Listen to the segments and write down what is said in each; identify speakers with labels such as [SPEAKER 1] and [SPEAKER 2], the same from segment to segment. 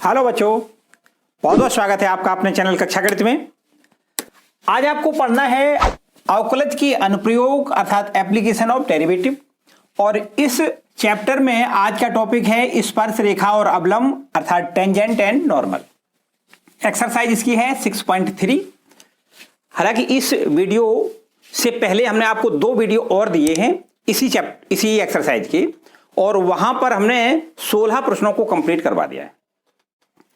[SPEAKER 1] Hello बच्चों, बहुत बहुत स्वागत है आपका अपने चैनल कक्षा गणित में। आज आपको पढ़ना है अवकलज की अनुप्रयोग अर्थात एप्लीकेशन ऑफ डेरिवेटिव। और इस चैप्टर में आज का टॉपिक है स्पर्श रेखा और अवलंब अर्थात टेंजेंट एंड नॉर्मल। एक्सरसाइज इसकी है 6.3। हालांकि इस वीडियो से पहले हमने आपको 2 वीडियो और दिए हैं इसी एक्सरसाइज के, और वहां पर हमने 16 प्रश्नों को कंप्लीट करवा दिया है।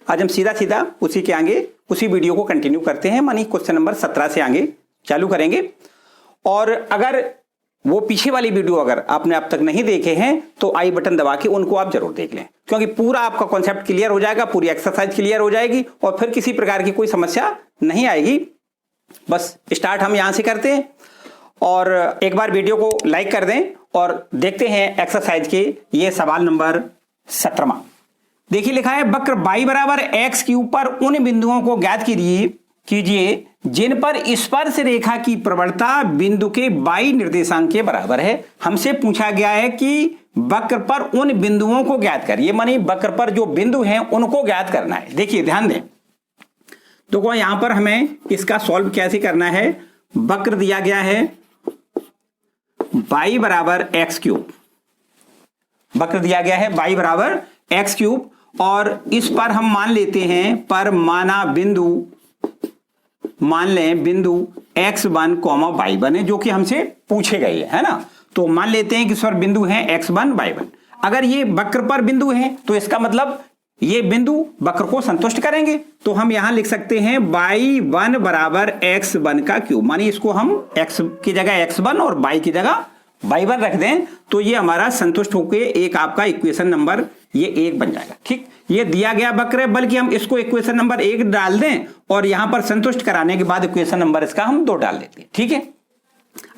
[SPEAKER 1] आज हम सीधा सीधा उसी के आगे उसी वीडियो को कंटिन्यू करते हैं, मानी क्वेश्चन नंबर 17 से आगे चालू करेंगे। और अगर वो पीछे वाली वीडियो अगर आपने अब तक नहीं देखे हैं तो आई बटन दबा के उनको आप जरूर देख लें, क्योंकि पूरा आपका कॉन्सेप्ट क्लियर हो जाएगा, पूरी एक्सरसाइज क्लियर हो जाएगी और फिर किसी प्रकार की कोई समस्या नहीं आएगी। बस स्टार्ट हम यहां से करते हैं और एक बार वीडियो को लाइक कर दें और देखते हैं एक्सरसाइज के ये सवाल नंबर 17। देखिए लिखा है वक्र y बराबर एक्स क्यूब पर उन बिंदुओं को ज्ञात कीजिए जिन पर स्पर्श रेखा की प्रवणता बिंदु के y निर्देशांक के बराबर है। हमसे पूछा गया है कि वक्र पर उन बिंदुओं को ज्ञात करिए, मानी वक्र पर जो बिंदु हैं उनको ज्ञात करना है। देखिए ध्यान दें, तो यहां पर हमें इसका सॉल्व कैसे करना है। वक्र दिया गया है y बराबर एक्स क्यूब, वक्र दिया गया है y बराबर एक्स क्यूब, और इस पर हम मान लेते हैं पर माना बिंदु, मान लें बिंदु x1, y1 है जो कि हमसे पूछे गए है ना। तो मान लेते हैं कि इस पर बिंदु है x1, y1। अगर ये वक्र पर बिंदु है तो इसका मतलब ये बिंदु वक्र को संतुष्ट करेंगे। तो हम यहां लिख सकते हैं y1 बराबर x1 का क्यूब, मानी इसको हम x की जगह x1 और y की जगह y1 रख दें तो ये हमारा संतुष्ट होकर एक आपका इक्वेशन नंबर ये 1 बन जाएगा। ठीक, ये दिया गया वक्र है, बल्कि हम इसको इक्वेशन नंबर 1 डाल दें और यहां पर संतुष्ट कराने के बाद इक्वेशन नंबर इसका हम 2 डाल देते हैं। ठीक है,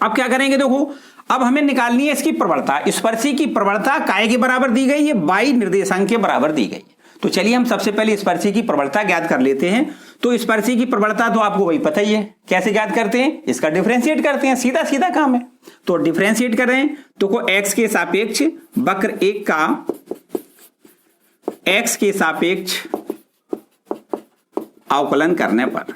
[SPEAKER 1] अब क्या करेंगे, देखो अब हमें निकालनी है इसकी प्रवणता। स्पर्शी की प्रवणता काय के बराबर दी गई है, y निर्देशांक के बराबर दी गई है। तो चलिए हम सबसे पहले स्पर्शी की प्रवणता ज्ञात कर लेते हैं। तो स्पर्शी की प्रवणता तो आपको वही पता ही है, कैसे ज्ञात करते हैं, इसका डिफरेंशिएट करते हैं, सीधा सीधा काम है। तो डिफरेंशिएट करें तो x के सापेक्ष वक्र 1 का x के सापेक्ष अवकलन करने पर,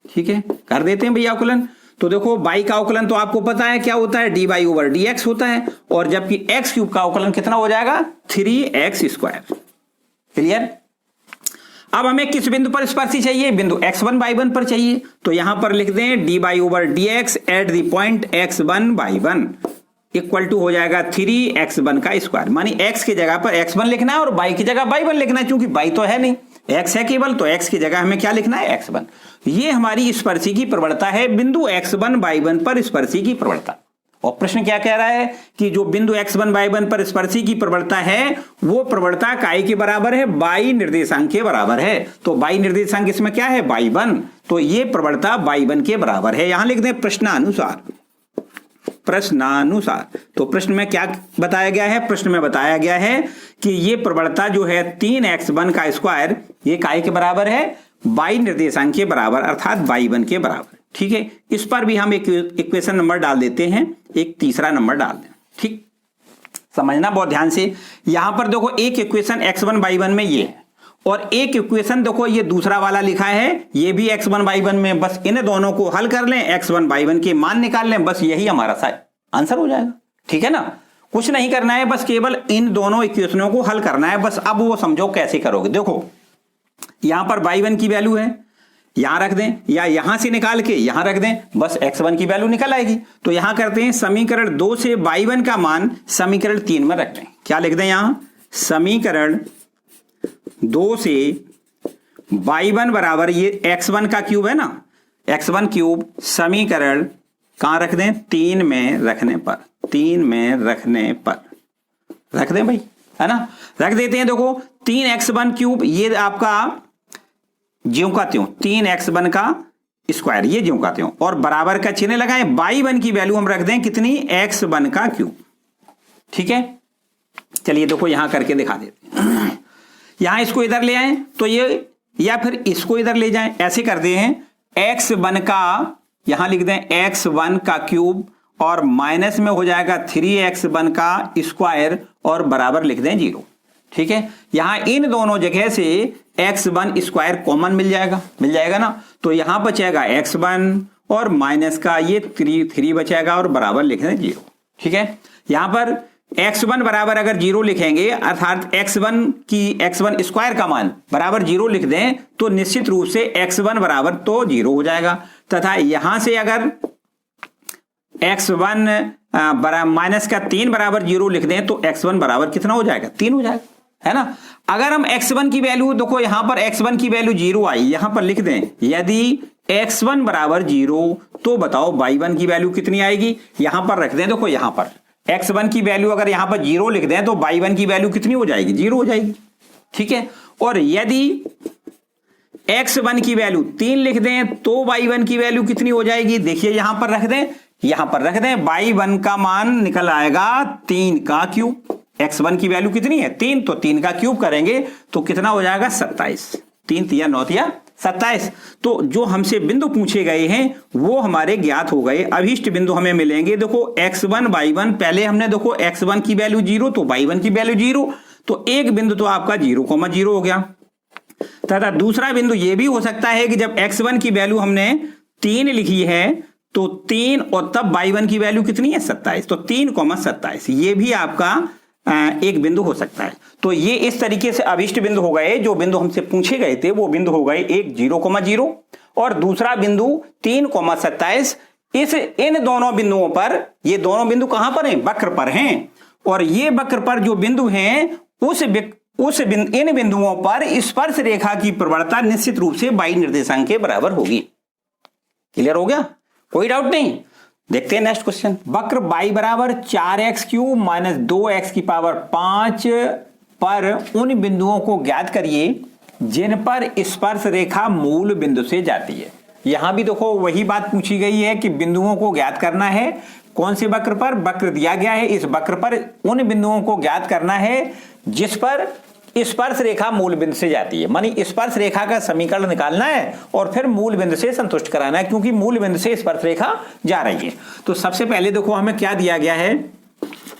[SPEAKER 1] ठीक है, कर देते हैं भैया अवकलन। तो देखो y का अवकलन तो आपको पता है क्या होता है, dy ओवर dx होता है, और जबकि x क्यूब का अवकलन कितना हो जाएगा, 3x स्क्वायर। क्लियर। अब हमें किस बिंदु पर स्पर्शी चाहिए, बिंदु x1 y1 पर चाहिए। तो यहां पर लिख दें dy over dx at the point x1 y1 equal to हो जाएगा 3x1 का स्क्वायर, मानी x की जगह पर x1 लिखना है और y की जगह y1 लिखना है, क्योंकि y तो है नहीं, x है केवल, तो x की जगह हमें क्या लिखना है, x1। ये हमारी स्पर्शी की प्रवणता है, बिंदु x1 y1 पर स्पर्शी की प्रवणता। और प्रश्न क्या कह रहा है कि जो बिंदु x1 y1 पर स्पर्शी की प्रवणता है वो प्रवणता काय के बराबर है, y निर्देशांक के बराबर है। तो y निर्देशांक इसमें क्या है, y1, तो ये प्रवणता y1 के बराबर है। यहां लिख दें प्रश्नानुसार, प्रश्नानुसार। तो प्रश्न में क्या बताया गया है, प्रश्न में बताया गया है कि ये प्रवणता जो है 3x1 का स्क्वायर ये काय के बराबर है, y निर्देशांक के बराबर अर्थात y1 के बराबर। ठीक है, इस पर भी हम एक इक्वेशन नंबर डाल देते हैं, एक तीसरा नंबर डाल दें। ठीक, समझना बहुत ध्यान से। यहां पर देखो एक इक्वेशन x1 y1 में ये है और एक इक्वेशन देखो ये दूसरा वाला लिखा है, ये भी x1 y1 में। बस इन दोनों को हल कर लें, x1 y1 के मान निकाल लें, बस यही हमारा आंसर हो जाएगा। ठीक है ना, कुछ नहीं करना है, बस केवल इन दोनों इक्वेशनों को हल करना है। बस अब वो समझो कैसे करोगे। देखो यहां पर y1 की वैल्यू है, यहां रख दें, या यहां से निकाल के यहां रख दें, बस x1 की वैल्यू निकल आएगी। तो यहां करते हैं समीकरण 2 से y1 का मान समीकरण 3 में रख दें। क्या लिख दें यहां, समीकरण 2 से y1 बराबर ये x1 का क्यूब है ना, x1 क्यूब समीकरण कहां रख दें, 3 में रखने पर, 3 में रखने पर रख दें भाई, है ना, रख देते हैं। देखो 3x1 क्यूब ये आपका ज्यों का त्यों 3x1 का स्क्वायर, ये ज्यों का त्यों, और बराबर का चिन्ह लगाएं, y1 की वैल्यू हम रख दें कितनी, x1 का क्यूब। ठीक है, चलिए देखो यहां करके दिखा देते हैं। यहां इसको इधर ले आए तो ये, या फिर इसको इधर ले जाएं, ऐसे कर दे हैं x1 का, यहां लिख दें x1 का क्यूब और माइनस में हो जाएगा 3x1 का स्क्वायर और बराबर लिख दें 0। ठीक है, यहां इन दोनों जगह से x1 स्क्वायर कॉमन मिल जाएगा ना, तो यहां बचेगा x1 और माइनस का ये 3 बचेगा और बराबर लिख दें 0। ठीक है, यहां पर x1 बराबर अगर 0 लिखेंगे अर्थात x1 स्क्वायर का मान बराबर 0 लिख दें तो निश्चित रूप से x1 बराबर तो 0 हो जाएगा, तथा यहां से अगर x1 माइनस का 3 बराबर 0 लिख दें तो x1 बराबर कितना हो जाएगा, 3 हो जाएगा, है ना। अगर हम x1 की वैल्यू देखो, यहां पर x1 की वैल्यू 0 आई, यहां पर लिख दें यदि x1 बराबर 0 तो बताओ y1 की वैल्यू कितनी आएगी, यहां पर रख दें। देखो यहां पर x1 की वैल्यू अगर यहां पर 0 लिख दें तो y1 की वैल्यू कितनी हो जाएगी, 0 हो जाएगी। ठीक है, और यदि x1 की वैल्यू 3 लिख दें तो y1 की वैल्यू कितनी हो जाएगी, देखिए यहां पर रख दें, y1 का मान निकल आएगा 3 का क्यूब। x1 की वैल्यू कितनी है 3, तो 3 का क्यूब करेंगे तो कितना हो जाएगा 27, 3 तिया 9 तिया 27। तो जो हमसे बिंदु पूछे गए हैं वो हमारे ज्ञात हो गए। अभीष्ट बिंदु हमें मिलेंगे। देखो x1 y1, पहले हमने देखो x1 की वैल्यू 0 तो y1 की वैल्यू 0, तो एक बिंदु तो आपका 0,0 हो गया। तथा दूसरा बिंदु ये भी हो सकता है कि जब x1 की वैल्यू हमने 3 लिखी है तो 3 और तब y1 की वैल्यू कितनी है 27, तो 3,27 ये भी आपका एक बिंदु हो सकता है। तो ये इस तरीके से अभीष्ट बिंदु हो गए। जो बिंदु हमसे पूछे गए थे वो बिंदु हो गए, एक 0,0 और दूसरा बिंदु 3,27। इन दोनों बिंदुओं पर, ये दोनों बिंदु कहां पर हैं, वक्र पर हैं, और ये वक्र पर जो बिंदु हैं इन बिंदुओं पर स्पर्श रेखा की प्रवणता निश्चित रूप से y निर्देशांक के बराबर होगी। क्लियर हो गया, कोई डाउट नहीं। देखते हैं नेक्स्ट क्वेश्चन। वक्र y बराबर 4x³ माइनस 2x की पावर 5 पर उन बिंदुओं को ज्ञात करिए जिन पर स्पर्श रेखा मूल बिंदु से जाती है। यहां भी देखो वही बात पूछी गई है कि बिंदुओं को ज्ञात करना है। कौन से वक्र पर, वक्र दिया गया है, इस वक्र पर उन बिंदुओं को ज्ञात करना है जिस पर स्पर्श रेखा मूल बिंदु से जाती है। मानी स्पर्श रेखा का समीकरण निकालना है और फिर मूल बिंदु से संतुष्ट कराना है, क्योंकि मूल बिंदु से स्पर्श रेखा जा रही है। तो सबसे पहले देखो हमें क्या दिया गया है,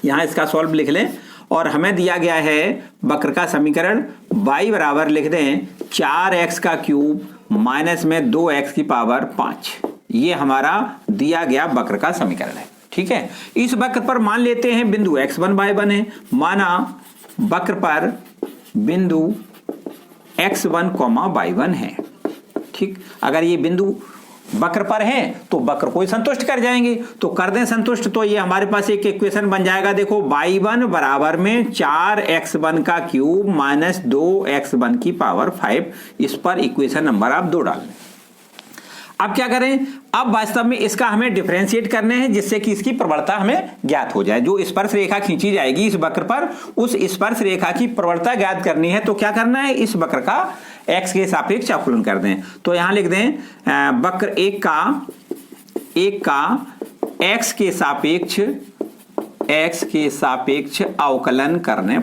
[SPEAKER 1] यहां इसका सॉल्व लिख लें। और हमें दिया गया है वक्र का समीकरण y बराबर लिख दें 4x³ माइनस में 2x की पावर 5। ये हमारा दिया गया वक्र का समीकरण है। ठीक है, इस वक्र पर मान लेते हैं बिंदु x1 y1 है। माना वक्र पर बिंदु x1, y1 है। ठीक, अगर ये बिंदु वक्र पर है तो वक्र को ही संतुष्ट कर जाएंगे, तो कर दें संतुष्ट। तो ये हमारे पास एक इक्वेशन बन जाएगा। देखो y1 बराबर में 4x1 का क्यूब माइनस 2x1 की पावर 5। इस पर इक्वेशन नंबर आप 2 डाल लें। अब क्या करें, अब वास्तव में इसका हमें डिफरेंशिएट करने हैं जिससे कि इसकी प्रवणता हमें ज्ञात हो जाए। जो स्पर्श रेखा खींची जाएगी इस वक्र पर, उस स्पर्श रेखा की प्रवणता ज्ञात करनी है। तो क्या करना है, इस वक्र का x के सापेक्ष अवकलन कर दें। तो यहां लिख दें वक्र एक का x के सापेक्ष अवकलन करने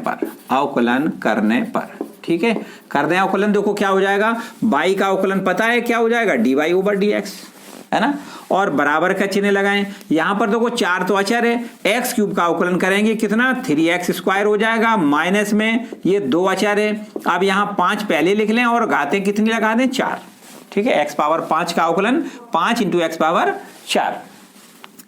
[SPEAKER 1] पर ठीक है, कर दें अवकलन। देखो क्या हो जाएगा, y का अवकलन पता है क्या हो जाएगा, dy/dx, है ना। और बराबर का चिन्ह लगाएं। यहां पर देखो 4 तो अचर है, x³ का अवकलन करेंगे कितना, 3x² हो जाएगा, माइनस में ये 2 अचर है। अब यहां 5 पहले लिख लें और घातें कितनी लगा दें, 4। ठीक है, x पावर 5 का अवकलन 5 × x पावर 4।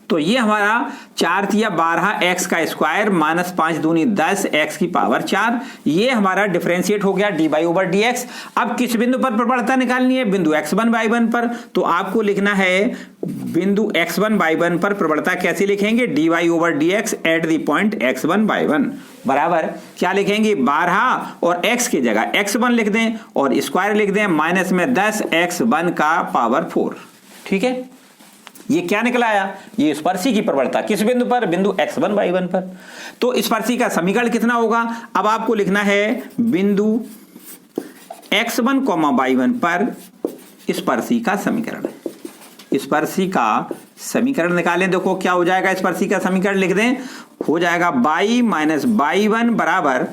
[SPEAKER 1] तो ये हमारा 4 तिया 12 x का स्क्वायर माइनस 5 दूनी 10 x की पावर 4। ये हमारा डिफरेंशिएट हो गया dy/dx। अब किस बिंदु पर प्रवणता निकालनी है, बिंदु x1 y1 पर। तो आपको लिखना है बिंदु x1 y1 पर प्रवणता कैसे लिखेंगे, dy/dx eight the point x1 y1 बराबर क्या लिखेंगे, 12 और x की जगह x1 लिख दें और स्क्वायर लिख दें माइनस में 10 x1 का पावर 4। ठीक है, ये क्या निकला आया, ये स्पर्शी की प्रवणता किस बिंदु पर, बिंदु x1 y1 पर। तो स्पर्शी का समीकरण कितना होगा, अब आपको लिखना है बिंदु x1, y1 पर स्पर्शी का समीकरण। स्पर्शी का समीकरण निकालें। देखो क्या हो जाएगा, स्पर्शी का समीकरण लिख दें, हो जाएगा y माइनस y1 बराबर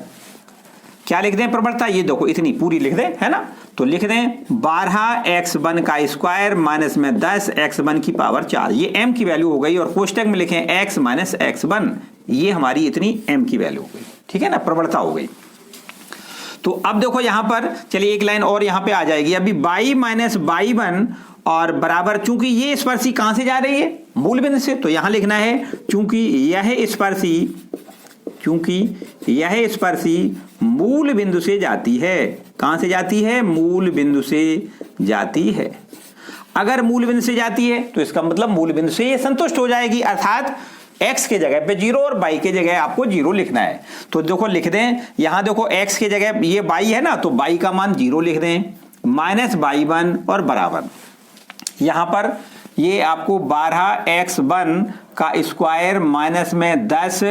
[SPEAKER 1] क्या लिख दें, प्रवणता ये देखो इतनी पूरी लिख दें, है ना। तो लिख दें 12x1 का स्क्वायर माइनस में 10 x1 की पावर 4। ये m की वैल्यू हो गई और कोष्टक में लिखें x माइनस x1। ये हमारी इतनी m की वैल्यू हो गई। ठीक है ना, प्रवणता हो गई। तो अब देखो यहां पर चलिए एक लाइन और यहां पे आ जाएगी, अभी y माइनस y1 और बराबर, चूंकि ये स्पर्शी कहां से जा रही है, मूल बिंदु से, तो यहां लिखना है चूंकि यह स्पर्शी मूल बिंदु से जाती है। कहां से जाती है, मूल बिंदु से जाती है। अगर मूल बिंदु से जाती है तो इसका मतलब मूल बिंदु से ये संतुष्ट हो जाएगी, अर्थात x के जगह पे 0 और y के जगह आपको 0 लिखना है। तो देखो लिख दें, यहां देखो x के जगह ये y है ना, तो y का मान 0 लिख दें, माइनस y1 और बराबर, यहां पर ये आपको 12x1 का स्क्वायर माइनस में 10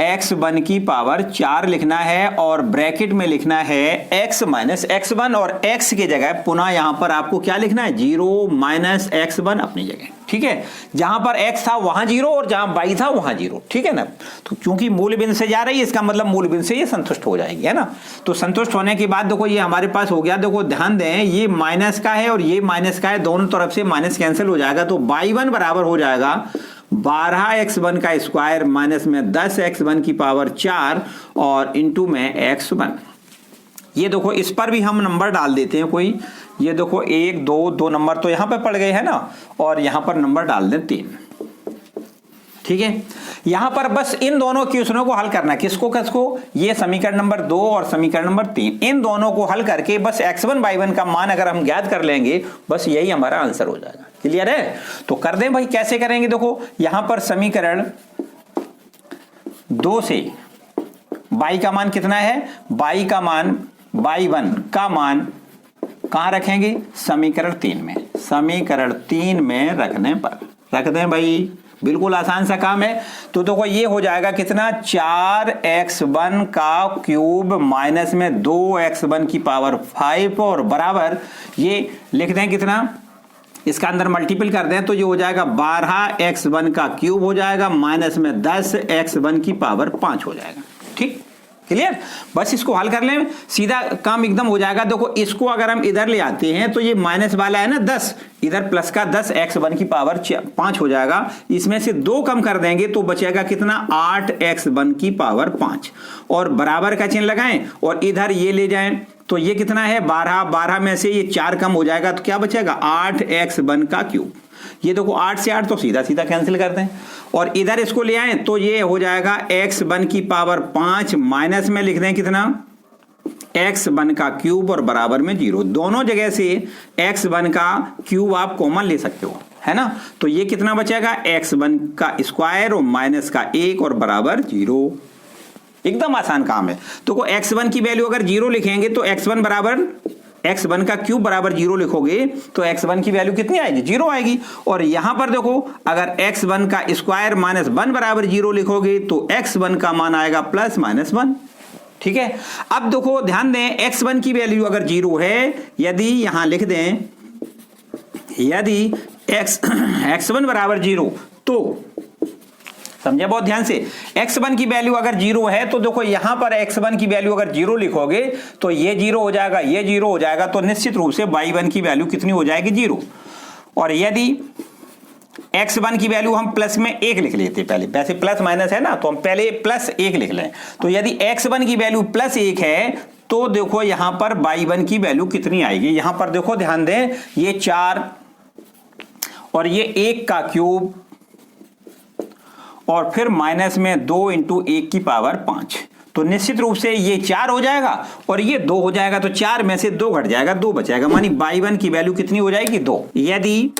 [SPEAKER 1] x1 की पावर 4 लिखना है और ब्रैकेट में लिखना है x माइनस x1 और x के जगह पुनः यहां पर आपको क्या लिखना है, 0 माइनस x1 अपनी जगह, ठीक है। जहां पर x था वहां 0 और जहां y था वहां 0, ठीक है ना। तो क्योंकि मूल बिंदु से जा रही है, इसका मतलब मूल बिंदु से ये संतुष्ट हो जाएगी, है ना। तो संतुष्ट होने के बाद देखो ये हमारे पास हो गया, देखो ध्यान दें ये माइनस का है और ये माइनस का है, दोनों तरफ से माइनस कैंसिल हो जाएगा, तो y1 बराबर हो जाएगा 12x1 का स्क्वायर माइनस में 10x1 की पावर 4 और इंटू में x1। ये देखो इस पर भी हम नंबर डाल देते हैं कोई, ये देखो 1 2 नंबर तो यहां पे पड़ गए हैं ना, और यहां पर नंबर डाल दें 3, ठीक है। यहां पर बस इन दोनों क्वेश्चनों को हल करना है, किसको, ये समीकरण नंबर 2 और समीकरण नंबर 3, इन दोनों को हल करके बस x1 y1 का मान अगर हम ज्ञात कर लेंगे, बस यही हमारा आंसर हो जाएगा। क्लियर है। तो कर दें भाई, कैसे करेंगे, देखो यहां पर समीकरण 2 से y का मान कितना है, y का मान y1 का मान कहां रखेंगे, समीकरण 3 में, समीकरण 3 में रखने पर रख दें भाई, बिल्कुल आसान सा काम है। तो देखो ये हो जाएगा कितना, 4x1 का क्यूब माइनस में 2x1 की पावर 5 और बराबर, ये लिख दें कितना, इसका अंदर मल्टीपल कर दें तो ये हो जाएगा 12x1 का क्यूब हो जाएगा माइनस में 10x1 की पावर 5 हो जाएगा, ठीक, क्लियर। बस इसको हल कर लें, सीधा काम एकदम हो जाएगा। देखो इसको अगर हम इधर ले आते हैं तो ये माइनस वाला है ना 10, इधर प्लस का 10x1 की पावर 5 हो जाएगा, इसमें से 2 कम कर देंगे तो बचेगा कितना, 8x1 की पावर 5 और बराबर का चिन्ह लगाएं और इधर ये ले जाएं तो ये कितना है, 12 में से ये 4 कम हो जाएगा तो क्या बचेगा, 8x1 का क्यूब। ये देखो 8 से 8 तो सीधा सीधा कैंसिल करते हैं और इधर इसको ले आए तो ये हो जाएगा x1 की पावर 5 माइनस में लिख दें कितना, x1 का क्यूब और बराबर में 0, दोनों जगह से x1 का क्यूब आप कॉमन ले सकते हो, है ना। तो ये कितना बचेगा, x1 का स्क्वायर और माइनस का 1 और बराबर 0, एकदम आसान काम है। तो x1 की वैल्यू अगर 0 लिखेंगे तो x1 बराबर, x1 का क्यूब बराबर 0 लिखोगे तो x1 की वैल्यू कितनी आएगी, 0 आएगी। और यहां पर देखो अगर x1 का स्क्वायर माइनस 1 बराबर 0 लिखोगे तो x1 का मान आएगा प्लस माइनस 1, ठीक है। अब देखो ध्यान दें, x1 की वैल्यू अगर 0 है, यदि यहां लिख दें, यदि x1 बराबर 0 तो समझे बहुत ध्यान से, x1 की वैल्यू अगर 0 है तो देखो यहां पर x1 की वैल्यू अगर 0 लिखोगे तो ये 0 हो जाएगा, ये 0 हो जाएगा, तो निश्चित रूप से y1 की वैल्यू कितनी हो जाएगी, 0। और यदि x1 की वैल्यू हम प्लस में 1 लिख लेते, पहले वैसे प्लस माइनस है ना तो हम पहले प्लस 1 लिख लें, तो यदि x1 की वैल्यू प्लस 1 है तो देखो यहां पर y1 की वैल्यू कितनी आएगी, यहां पर देखो ध्यान दें, ये 4 और ये 1 का क्यूब और फिर माइनस में 2 इंटू 1 की पावर 5, तो निश्चित रूप से ये 4 हो जाएगा और ये 2 हो जाएगा, तो 4 में से 2 घट जाएगा, 2 बचेगा, मानी y1 की वैल्यू कितनी हो जाएगी, 2। यदि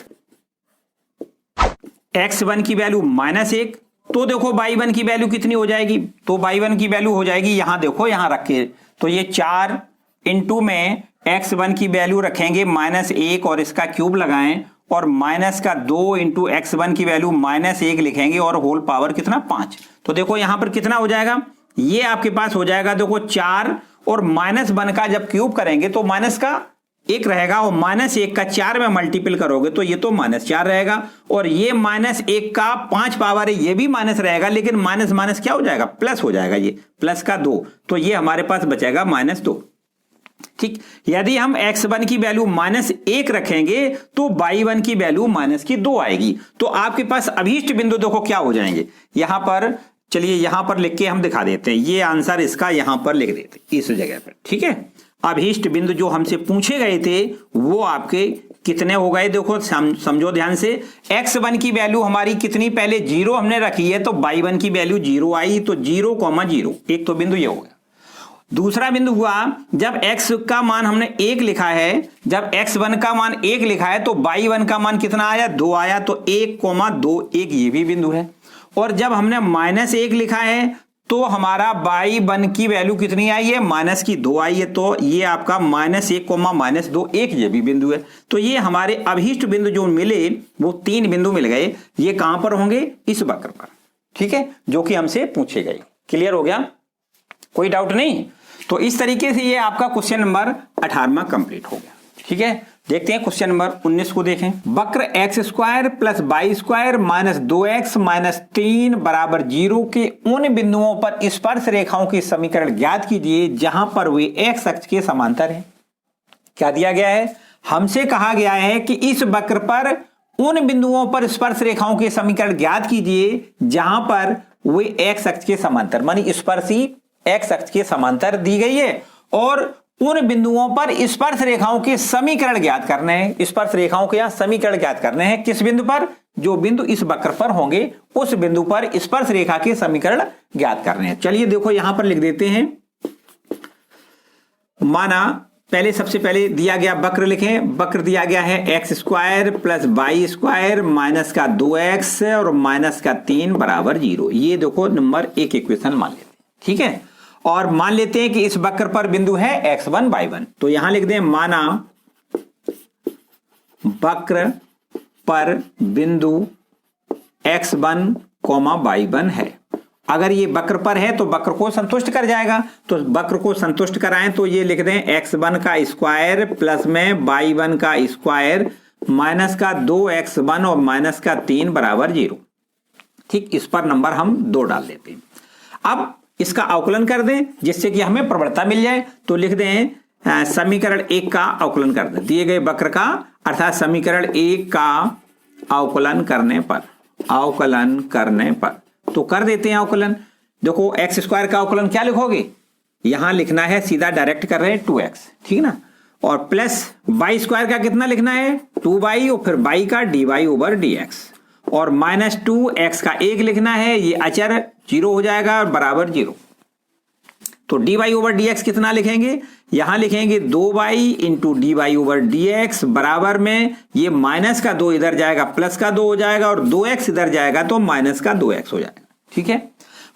[SPEAKER 1] x1 की वैल्यू -1 तो देखो y1 की वैल्यू कितनी हो जाएगी, तो y1 की वैल्यू हो जाएगी, यहां देखो यहां रखे तो ये 4 इंटू में x1 की वैल्यू रखेंगे -1 और इसका क्यूब लगाएं और माइनस का 2 इंटू x1 की वैल्यू -1 लिखेंगे और होल पावर कितना, 5। तो देखो यहां पर कितना हो जाएगा, ये आपके पास हो जाएगा, देखो 4 और -1 का जब क्यूब करेंगे तो माइनस का 1 रहेगा और -1 का 4 में मल्टीपल करोगे तो ये तो -4 रहेगा और ये -1 का 5 पावर है, ये भी माइनस रहेगा, लेकिन माइनस माइनस क्या हो जाएगा, प्लस हो जाएगा, ये प्लस का 2, तो ये हमारे पास बचेगा -2, ठीक। यदि हम x1 की वैल्यू -1 रखेंगे तो y1 की वैल्यू -2 आएगी। तो आपके पास अभीष्ट बिंदु देखो क्या हो जाएंगे, यहां पर चलिए यहां पर लिख के हम दिखा देते हैं, ये आंसर इसका यहां पर लिख देते हैं इस जगह पर, ठीक है। अभीष्ट बिंदु जो हमसे पूछे गए थे वो आपके कितने हो गए, देखो समझो ध्यान से। x1 की वैल्यू हमारी कितनी, पहले 0 हमने रखी है तो y1 की वैल्यू 0 आई, तो 0,0 एक तो बिंदु ये हो गया। दूसरा बिंदु हुआ जब x का मान हमने 1 लिखा है, जब x1 का मान 1 लिखा है तो y1 का मान कितना आया, 2 आया, तो 1,2 1 ये भी बिंदु है। और जब हमने -1 लिखा है तो हमारा y1 की वैल्यू कितनी आई है, -2 आई है, तो ये आपका -1, -2 1 ये भी बिंदु है। तो ये हमारे अभीष्ट बिंदु जो मिले वो 3 बिंदु मिल गए। ये कहां पर होंगे, इस वक्र पर, ठीक है, जो कि हमसे पूछे गए। क्लियर हो गया, कोई डाउट नहीं। तो इस तरीके से ये आपका क्वेश्चन नंबर 18वां कंप्लीट हो गया, ठीक है। देखते हैं क्वेश्चन नंबर 19 को देखें। वक्र x² + y² - 2x - 3 = 0 के उन बिंदुओं पर स्पर्श रेखाओं की समीकरण ज्ञात कीजिए जहां पर वे x अक्ष के समांतर है। क्या दिया गया है, हमसे कहा गया है कि इस वक्र पर उन बिंदुओं पर स्पर्श रेखाओं के समीकरण ज्ञात कीजिए जहां पर वे x अक्ष के समांतर, मानी स्पर्शी x अक्ष के समांतर दी गई है, और उन बिंदुओं पर स्पर्श रेखाओं के समीकरण ज्ञात करने हैं। स्पर्श रेखाओं के यहां समीकरण ज्ञात करने हैं किस बिंदु पर, जो बिंदु इस वक्र पर होंगे उस बिंदु पर स्पर्श रेखा के समीकरण ज्ञात करने हैं। चलिए देखो यहां पर लिख देते हैं। माना पहले सबसे पहले दिया गया वक्र लिखें। वक्र दिया गया है x² + y² - 2x और -3 = 0। ये देखो नंबर 1 इक्वेशन मान लेते हैं, ठीक है। और मान लेते हैं कि इस वक्र पर बिंदु है x1 y1, तो यहां लिख दें माना वक्र पर बिंदु x1, y1 है। अगर ये वक्र पर है तो वक्र को संतुष्ट कर जाएगा, तो वक्र को संतुष्ट कराएं तो ये लिख दें x1 का स्क्वायर प्लस में y1 का स्क्वायर माइनस का 2x1 और -3 = 0। ठीक, इस पर नंबर हम 2 डाल देते हैं। अब इसका अवकलन कर दें जिससे कि हमें प्रवणता मिल जाए, तो लिख दें समीकरण 1 का अवकलन कर दें दिए गए वक्र का, अर्थात समीकरण 1 का अवकलन करने पर तो कर देते हैं अवकलन। देखो x² का अवकलन क्या लिखोगे, यहां लिखना है सीधा डायरेक्ट कर रहे हैं 2x, ठीक ना, और प्लस y² का कितना लिखना है 2y और फिर y का dy/dx और -2x का 1 लिखना है, ये अचर 0 हो जाएगा और बराबर 0। तो dy/dx कितना लिखेंगे, यहां लिखेंगे 2y × dy/dx बराबर में ये माइनस का 2 इधर जाएगा प्लस का 2 हो जाएगा और 2x इधर जाएगा तो -2x हो जाएगा। ठीक है,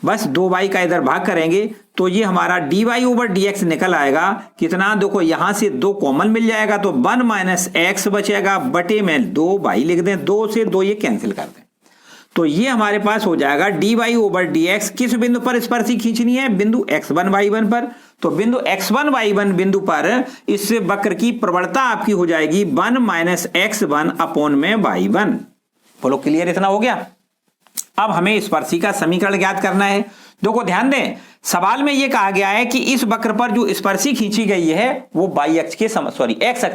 [SPEAKER 1] बस 2y का इधर भाग करेंगे तो ये हमारा dy/dx निकल आएगा कितना, देखो यहां से 2 कॉमन मिल जाएगा तो 1 - x बचेगा बटे में 2y लिख दें, 2 से 2 ये कैंसिल कर दें, तो ये हमारे पास हो जाएगा dy/dx किस बिंदु पर स्पर्शी खींचनी है, बिंदु x1 y1 पर। तो बिंदु x1 y1 बिंदु पर इस वक्र की प्रवणता आपकी हो जाएगी 1 - x1 अपॉन में y1। बोलो क्लियर, इतना हो गया। अब हमें स्पर्शी का समीकरण ज्ञात करना है। देखो ध्यान दें, सवाल में यह कहा गया है कि इस वक्र पर जो स्पर्शी खींची गई है वो x अक्ष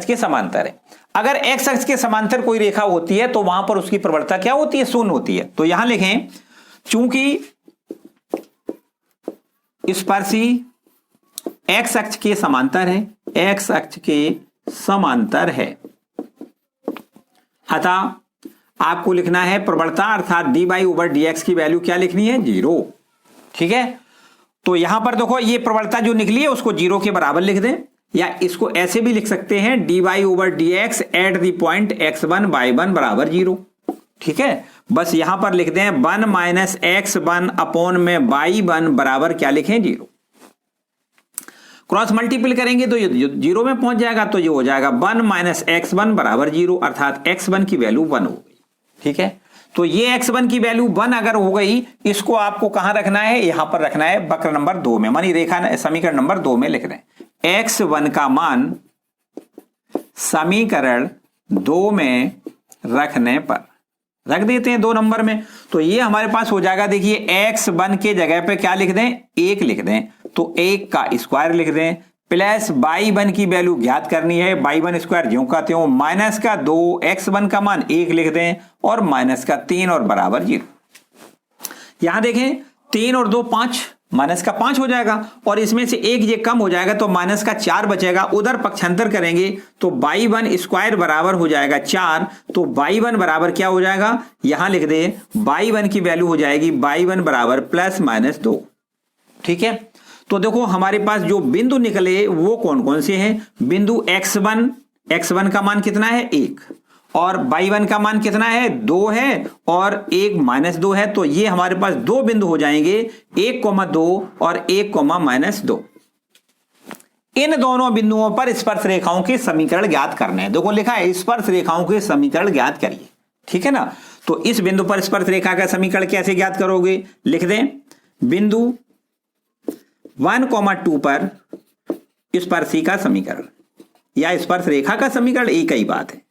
[SPEAKER 1] के समांतर है। अगर x अक्ष के समांतर कोई रेखा होती है तो वहां पर उसकी प्रवणता क्या होती है, 0 होती है। तो यहां लिखें चूंकि स्पर्शी x अक्ष के समांतर है, x अक्ष के समांतर है, अतः आपको लिखना है प्रवणता अर्थात dy/dx की वैल्यू क्या लिखनी है, 0। ठीक है, तो यहां पर देखो ये प्रवणता जो निकली है उसको 0 के बराबर लिख दें, या इसको ऐसे भी लिख सकते हैं dy/dx eight the point x1 y1 = 0। ठीक है, बस यहां पर लिख दें 1 - x1 अपॉन में y1 बराबर क्या लिखें, 0। क्रॉस मल्टीपल करेंगे तो ये 0 में पहुंच जाएगा, तो ये हो जाएगा 1 - x1 = 0 अर्थात x1 की वैल्यू 1 हो गई। ठीक है, तो ये x1 की वैल्यू 1 अगर हो गई, इसको आपको कहां रखना है, यहां पर रखना है वक्र नंबर 2 में, मानी रेखा समीकरण नंबर 2 में लिख दें x1 का मान समीकरण 2 में रखने पर रख देते हैं 2 नंबर में, तो ये हमारे पास हो जाएगा। देखिए x1 के जगह पे क्या लिख दें, 1 लिख दें, तो 1 का स्क्वायर लिख दें प्लस y1 की वैल्यू ज्ञात करनी है, y1 स्क्वायर ज्यों का त्यों माइनस का 2, x1 का मान 1 लिख दें और -3 और बराबर 0। यहां देखें 3 और 2 5, माइनस का 5 हो जाएगा और इसमें से एक ये कम हो जाएगा तो माइनस का 4 बचेगा। उधर पक्षांतर करेंगे तो y1 स्क्वायर बराबर हो जाएगा 4, तो y1 बराबर क्या हो जाएगा, यहां लिख दे y1 की वैल्यू हो जाएगी y1 बराबर +-2। ठीक है, तो देखो हमारे पास जो बिंदु निकले वो कौन कौन से हैं। बिंदु x1 का मान कितना है 1 और y1 का मान कितना है 2 है और 1 -2 है, तो ये हमारे पास दो बिंदु हो जाएंगे 1,2 और 1,-2। इन दोनों बिंदुओं पर स्पर्श रेखाओं के समीकरण ज्ञात करने हैं। देखो लिखा है स्पर्श रेखाओं के समीकरण ज्ञात करिए। ठीक है ना, तो इस बिंदु पर स्पर्श रेखा का समीकरण कैसे ज्ञात करोगे, लिख दें बिंदु 1,2 पर स्पर्शी का समीकरण या स्पर्श रेखा का समीकरण एक ही बात है।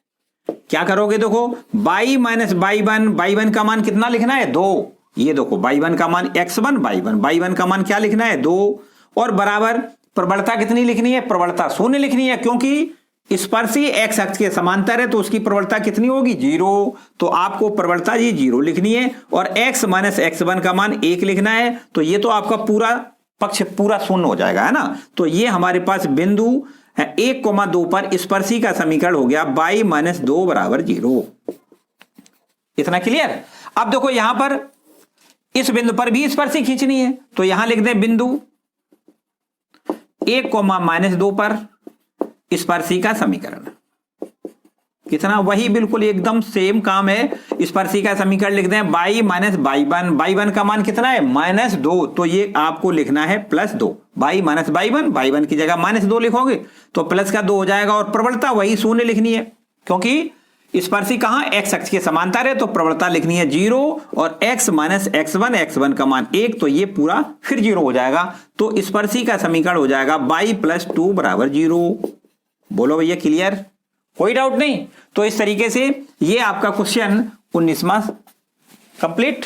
[SPEAKER 1] क्या करोगे, देखो y माइनस y1 का मान कितना लिखना है 2। ये देखो y1 का मान x1 y1 का मान क्या लिखना है 2 और बराबर प्रबलता कितनी लिखनी है, प्रबलता 0 लिखनी है क्योंकि स्पर्शी x अक्ष के समांतर है तो उसकी प्रबलता कितनी होगी 0। तो आपको प्रबलता ये 0 लिखनी है और x माइनस x1 का मान 1 लिखना है। तो ये तो आपका पूरा पक्ष पूरा 0 हो जाएगा, है ना। तो ये हमारे पास बिंदु 1,2 पर स्पर्शी का समीकरण हो गया y - 2 = 0। इतना क्लियर। अब देखो यहां पर इस बिंदु पर भी स्पर्शी खींचनी है तो यहां लिख दें बिंदु 1,-2 पर स्पर्शी का समीकरण कितना, वही बिल्कुल एकदम सेम काम है। स्पर्शी का समीकरण लिख दें y माइनस y1 का मान कितना है -2, तो ये आपको लिखना है +2। y माइनस y1 की जगह -2 लिखोगे तो प्लस का 2 हो जाएगा और प्रबलता वही 0 लिखनी है क्योंकि स्पर्शी कहां x अक्ष के समांतर है तो प्रबलता लिखनी है 0 और x माइनस x1 का मान 1, तो ये पूरा फिर 0 हो जाएगा। तो स्पर्शी का समीकरण हो जाएगा y + 2 = 0। बोलो भैया क्लियर, कोई डाउट नहीं। तो इस तरीके से ये आपका क्वेश्चन 19वां कंप्लीट।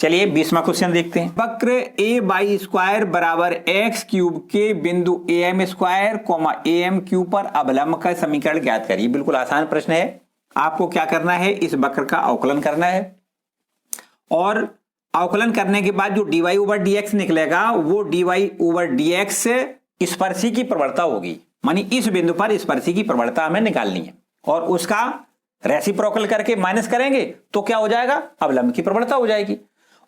[SPEAKER 1] चलिए 20वां क्वेश्चन देखते हैं। वक्र a/² बराबर x³ के बिंदु am² am³ पर अवलंब का समीकरण ज्ञात करिए। बिल्कुल आसान प्रश्न है। आपको क्या करना है, इस वक्र का अवकलन करना है और अवकलन करने के बाद जो dy/dx निकलेगा वो dy/dx स्पर्शी की प्रवणता होगी, मानी इस बिंदु पर स्पर्शी की प्रवणता हमें निकालनी है और उसका रेसिप्रोकल करके माइनस करेंगे तो क्या हो जाएगा, अवलंब की प्रवणता हो जाएगी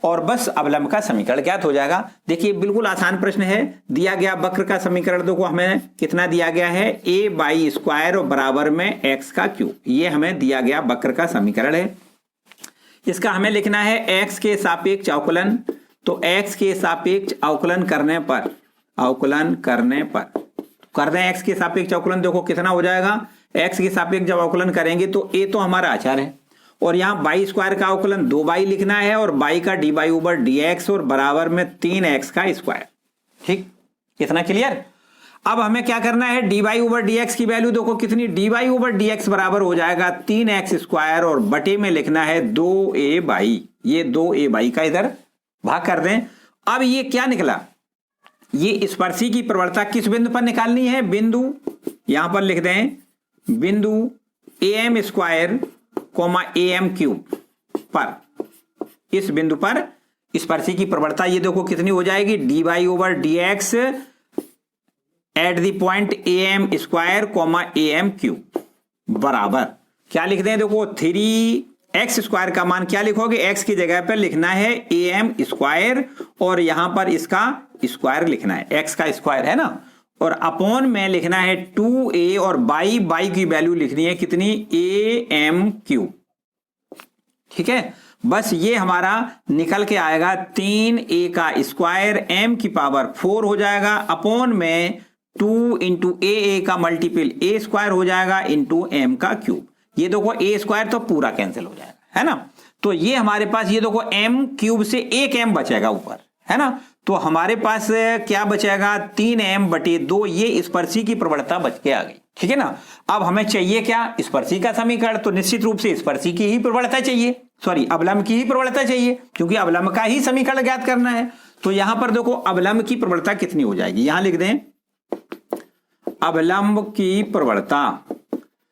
[SPEAKER 1] और बस अवलंब का समीकरण ज्ञात हो जाएगा। देखिए बिल्कुल आसान प्रश्न है। दिया गया वक्र का समीकरण देखो हमें कितना दिया गया है a/² और बराबर में x³, ये हमें दिया गया वक्र का समीकरण है। इसका हमें लिखना है x के सापेक्ष अवकलन। तो x के सापेक्ष अवकलन करने पर कर दें x के सापेक्ष अवकलन, देखो कितना हो जाएगा, x के सापेक्ष जब अवकलन करेंगे तो a तो हमारा अचर है और यहाँ y² का अवकलन 2y लिखना है और y का dy/dx और बराबर में 3x²। ठीक, इतना क्लियर। अब हमें क्या करना है, dy/dx की वैल्यू देखो कितनी, dy/dx बराबर हो जाएगा 3x² और बटे में लिखना है 2a/, ये 2a/, का इधर भाग कर दें। अब ये क्या निकला, ये स्पर्शी की प्रवणता किस बिंदु पर निकालनी है, बिंदु यहां पर लिख दें बिंदु am² am³ पर, इस बिंदु पर स्पर्शी की प्रवणता ये देखो कितनी हो जाएगी, dy/dx eight the point am² am³ बराबर क्या लिख दें, देखो 3x² का मान क्या लिखोगे, x की जगह पर लिखना है am² और यहां पर इसका स्क्वायर लिखना है, x का स्क्वायर है ना, और अपॉन में लिखना है 2a और y की वैल्यू लिखनी है कितनी, am³। ठीक है, बस ये हमारा निकल के आएगा 3a का स्क्वायर m⁴ हो जाएगा अपॉन में 2 × a का मल्टीपल a² हो जाएगा इंटू m³। ये देखो a² तो पूरा कैंसिल हो जाएगा, है ना। तो ये हमारे पास ये देखो m³ से एक m बचेगा ऊपर, है ना। तो हमारे पास क्या बचेगा, 3m/2, ये स्पर्शी की प्रवणता बच के आ गई। ठीक है ना। अब हमें चाहिए क्या, स्पर्शी का समीकरण, तो निश्चित रूप से स्पर्शी की ही प्रवणता चाहिए, सॉरी अवलंब की ही प्रवणता चाहिए क्योंकि अवलंब का ही समीकरण ज्ञात करना है। तो यहां पर देखो अवलंब की प्रवणता कितनी हो जाएगी, यहां लिख दें अवलंब की प्रवणता।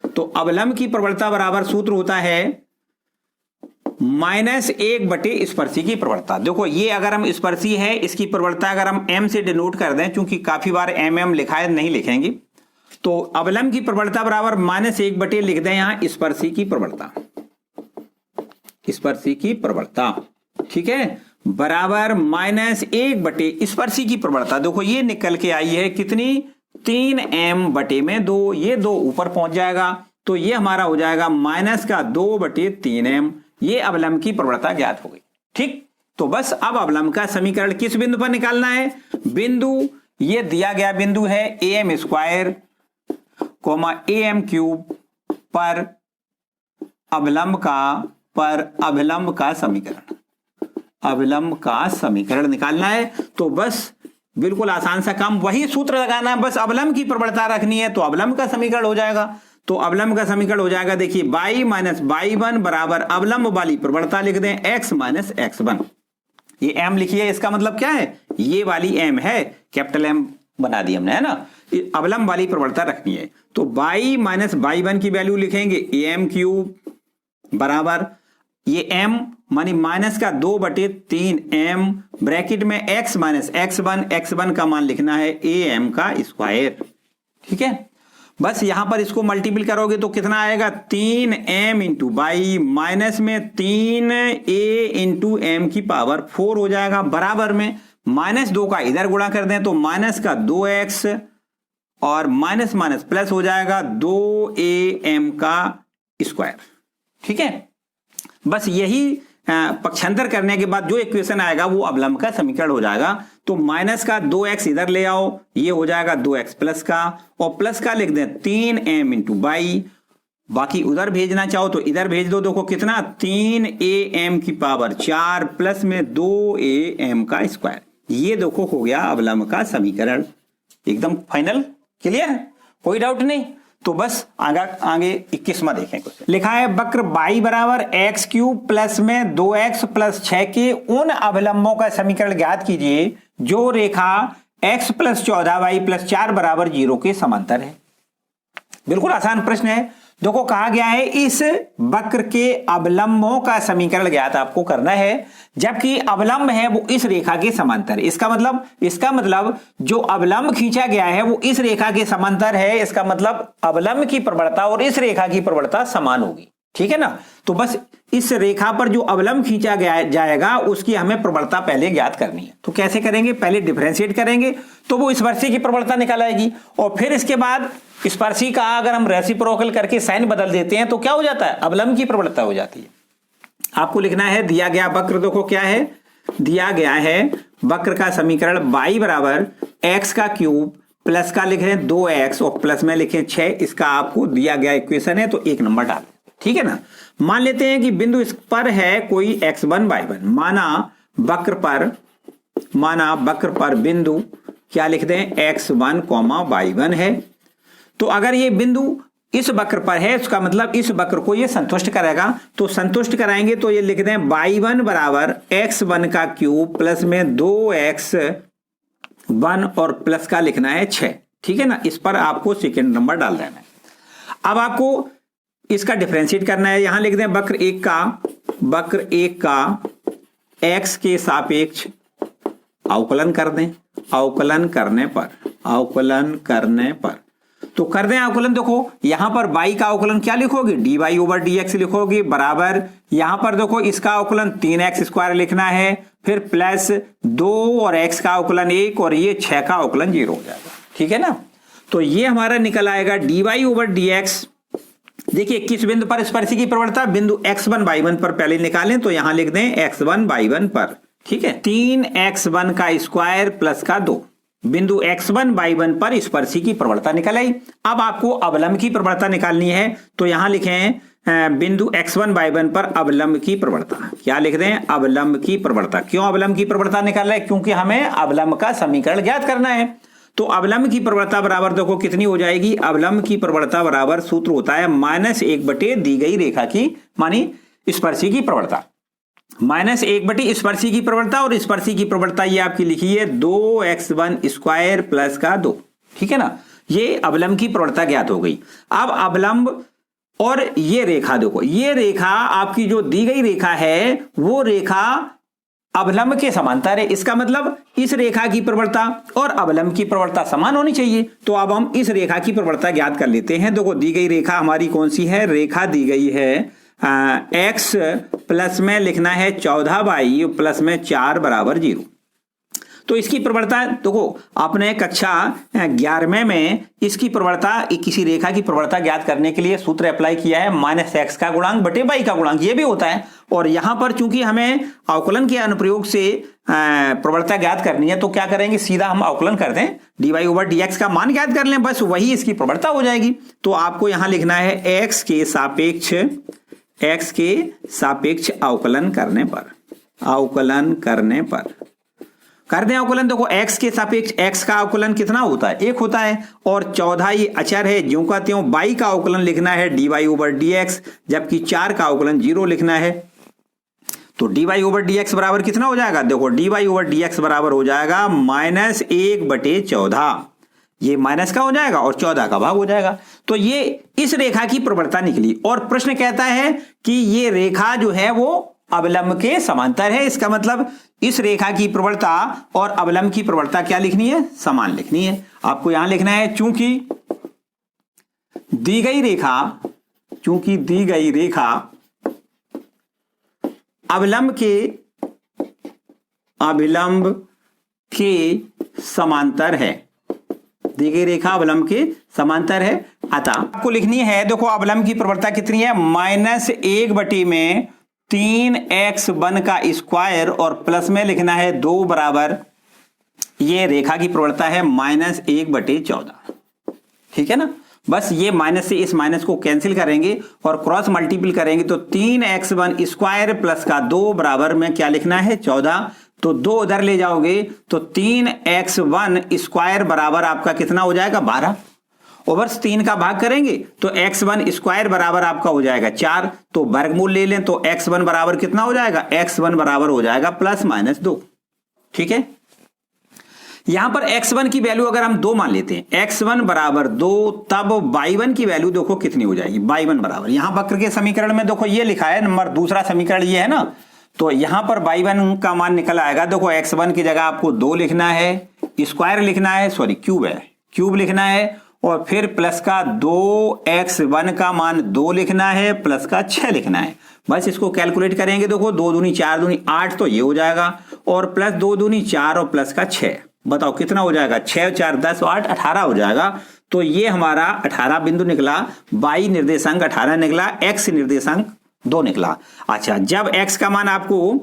[SPEAKER 1] तो अवलंब की प्रवणता बराबर सूत्र होता है -1 स्पर्शी की प्रवणता। देखो ये अगर हम स्पर्शी है, इसकी प्रवणता अगर हम m से डिनोट कर दें, क्योंकि काफी बार mm लिखा है, नहीं लिखेंगे, तो अवलंब की प्रवणता बराबर -1 लिख दें यहां स्पर्शी की प्रवणता, स्पर्शी की प्रवणता, ठीक है, बराबर -1 स्पर्शी की प्रवणता। देखो ये निकल के आई है कितनी, 3m/2, ये 2 ऊपर पहुंच जाएगा, तो ये हमारा हो जाएगा -2/3m। ये अवलंब की प्रवणता ज्ञात हो गई। ठीक, तो बस अब अवलंब का समीकरण किस बिंदु पर निकालना है, बिंदु ये दिया गया बिंदु है am² am³ पर अवलंब का समीकरण, अवलंब का समीकरण निकालना है। तो बस बिल्कुल आसान सा काम, वही सूत्र लगाना है, बस अवलंब की प्रवणता रखनी है तो अवलंब का समीकरण हो जाएगा। तो अवलंब का समीकरण हो जाएगा, देखिए y - y1 बराबर अवलंब वाली प्रवणता लिख दें x - x1। ये m लिखिए, इसका मतलब क्या है, ये वाली m है, कैपिटल M बना दी हमने, है ना, अवलंब वाली प्रवणता रखनी है। तो y - y1 की वैल्यू लिखेंगे am³ बराबर ये m मानी -2/3m ब्रैकेट में x - x1 का मान लिखना है am²। ठीक है, बस यहां पर इसको मल्टीपल करोगे तो कितना आएगा, 3m × y माइनस में 3a × m⁴ हो जाएगा, बराबर में -2 का इधर गुणा कर दें तो -2x और माइनस प्लस हो जाएगा 2am²। ठीक है, बस यही पक्षांतर करने के बाद जो इक्वेशन आएगा वो अवलंब का समीकरण हो जाएगा। तो -2x इधर ले आओ, ये हो जाएगा 2x प्लस का, और प्लस का लिख दें 3m × y, बाकी उधर भेजना चाहो तो इधर भेज दो। देखो कितना, 3am⁴ प्लस में 2am²। ये देखो हो गया अवलंब का समीकरण, एकदम फाइनल, क्लियर, कोई डाउट नहीं। तो बस आगे 21वां देखें, कुछ लिखा है, वक्र y बराबर x³ प्लस में 2x प्लस 6 के उन अवलंबों का समीकरण ज्ञात कीजिए जो रेखा x प्लस 14y प्लस 4 बराबर 0 के समांतर है। बिल्कुल आसान प्रश्न है। देखो कहा गया है इस वक्र के अवलंबों का समीकरण ज्ञात आपको करना है, जबकि अवलंब है वो इस रेखा के समांतर। इसका मतलब जो अवलंब खींचा गया है वो इस रेखा के समांतर है। इसका मतलब अवलंब की प्रवणता और इस रेखा की प्रवणता समान होगी। ठीक है ना, तो बस इस रेखा पर जो अवलंब खींचा गया जाएगा उसकी हमें प्रवणता पहले ज्ञात करनी है। तो कैसे करेंगे, पहले डिफरेंशिएट करेंगे तो वो स्पर्शी की प्रवणता निकाल आएगी, और फिर इसके बाद स्पर्शी का अगर हम रेसिप्रोकल करके साइन बदल देते हैं तो क्या हो जाता है, अवलंब की प्रवणता हो जाती है। आपको लिखना है दिया गया वक्र, देखो क्या है, दिया गया है वक्र का समीकरण y बराबर x³ प्लस का लिख रहे हैं 2x और प्लस में लिखें 6। इसका आपको दिया गया इक्वेशन है तो 1 नंबर डाल, ठीक है ना। मान लेते हैं कि बिंदु इस पर है कोई x1 y1, माना वक्र पर बिंदु क्या लिख दें, x1, y1 है। तो अगर ये बिंदु इस वक्र पर है, उसका मतलब इस वक्र को ये संतुष्ट करेगा। तो संतुष्ट कराएंगे तो ये लिख दें y1 बराबर x1³ प्लस में 2x1 और प्लस का लिखना है 6। ठीक है ना, इस पर आपको सेकंड नंबर डाल देना है। अब आपको इसका डिफरेंशिएट करना है। यहां लिख दें वक्र एक का x के सापेक्ष अवकलन कर दें। अवकलन करने पर तो कर दें अवकलन। देखो यहां पर y का अवकलन क्या लिखोगे, dy/dx लिखोगे, बराबर यहां पर देखो इसका अवकलन 3x² लिखना है, फिर प्लस 2 और x का अवकलन 1 और ये 6 का अवकलन 0 हो जाएगा। ठीक है ना, तो ये हमारा निकल आएगा dy/dx। देखिए किस बिंदु पर स्पर्शी की प्रवणता, बिंदु x1 y1 पर पहले निकालें तो यहां लिख दें x1 y1 पर। ठीक है, 3x1 का स्क्वायर प्लस का 2 बिंदु x1 y1 पर स्पर्शी की प्रवणता निकल आई। अब आपको अवलंब की प्रवणता निकालनी है तो यहां लिखें बिंदु x1 y1 पर अवलंब की प्रवणता। क्या लिख दें, अवलंब की प्रवणता। क्यों अवलंब की प्रवणता निकाल रहे हैं, क्योंकि हमें अवलंब का समीकरण ज्ञात करना है। तो अवलंब की प्रवणता बराबर देखो कितनी हो जाएगी, अवलंब की प्रवणता बराबर सूत्र होता है -1 दी गई रेखा की मानी स्पर्शी की प्रवणता, -1 स्पर्शी की प्रवणता, और स्पर्शी की प्रवणता ये आपकी लिखी है 2x1² प्लस का 2। ठीक है ना, ये अवलंब की प्रवणता ज्ञात हो गई। अब अवलंब और ये रेखा देखो, ये रेखा आपकी जो दी गई रेखा है वो रेखा अवलंब के समांतर है। इसका मतलब इस रेखा की प्रवणता और अवलंब की प्रवणता समान होनी चाहिए। तो अब हम इस रेखा की प्रवणता ज्ञात कर लेते हैं। देखो दी गई रेखा हमारी कौन सी है, रेखा दी गई है x प्लस में लिखना है 14y प्लस में 4 बराबर 0। तो इसकी प्रवणता देखो आपने कक्षा 11वें में इसकी प्रवणता, किसी रेखा की प्रवणता ज्ञात करने के लिए सूत्र अप्लाई किया है, माइनस एक्स का गुणांक बटे वाई का गुणांक, ये भी होता है। और यहां पर चूंकि हमें अवकलन के अनुप्रयोग से प्रवणता ज्ञात करनी है तो क्या करेंगे, सीधा हम अवकलन कर दें, dy ओवर dx का मान ज्ञात कर लें, बस वही इसकी प्रवणता हो जाएगी। तो आपको यहां लिखना है x के सापेक्ष अवकलन करने पर, कर दें अवकलन। देखो x के सापेक्ष x का अवकलन कितना होता है, 1 होता है, और 14 ये अचर है, ज्यों का त्यों y का अवकलन लिखना है dy ओवर dx, जबकि 4 का अवकलन 0 लिखना है। तो dy ओवर dx बराबर कितना हो जाएगा, देखो dy ओवर dx बराबर हो जाएगा -1/14, ये माइनस का हो जाएगा और 14 का भाग हो जाएगा। तो ये इस रेखा की प्रवणता निकली, और प्रश्न कहता है कि ये रेखा जो है वो अवलंब के समांतर है। इसका मतलब इस रेखा की प्रवणता और अवलंब की प्रवणता क्या लिखनी है, समान लिखनी है। आपको यहां लिखना है चूंकि दी गई रेखा अवलंब के समांतर है, दी गई रेखा अवलंब के समांतर है, अतः आपको लिखनी है, देखो अवलंब की प्रवणता कितनी है, -1/3x1 का स्क्वायर, और प्लस में लिखना है 2 बराबर, ये रेखा की प्रवणता है -1/14। ठीक है ना, बस ये माइनस से इस माइनस को कैंसिल करेंगे और क्रॉस मल्टीपल करेंगे तो 3x1 स्क्वायर प्लस का 2 बराबर में क्या लिखना है 14। तो 2 उधर ले जाओगे तो 3x1 स्क्वायर बराबर आपका कितना हो जाएगा 12, ओवर 3 का भाग करेंगे तो x1 स्क्वायर बराबर आपका हो जाएगा 4। तो वर्गमूल ले लें तो x1 बराबर कितना हो जाएगा, x1 बराबर हो जाएगा +-2। ठीक है, यहां पर x1 की वैल्यू अगर हम 2 मान लेते हैं, x1 बराबर 2, तब y1 की वैल्यू देखो कितनी हो जाएगी, y1 बराबर, यहां वक्र के समीकरण में देखो ये लिखा है नंबर, दूसरा समीकरण ये है ना, तो यहां पर y1 का मान निकल आएगा। देखो x1 की जगह आपको 2 लिखना है, स्क्वायर लिखना है, सॉरी क्यूब है, क्यूब लिखना है, और फिर प्लस का 2x1 का मान 2 लिखना है, प्लस का 6 लिखना है। बस इसको कैलकुलेट करेंगे, देखो 2 दूनी 4 दूनी 8, तो ये हो जाएगा, और प्लस 2 दूनी 4 और प्लस का 6, बताओ कितना हो जाएगा, 6 4 10 8 18 हो जाएगा। तो ये हमारा 18 बिंदु निकला, y निर्देशांक 18 निकला, x निर्देशांक 2 निकला। अच्छा, जब x का मान आपको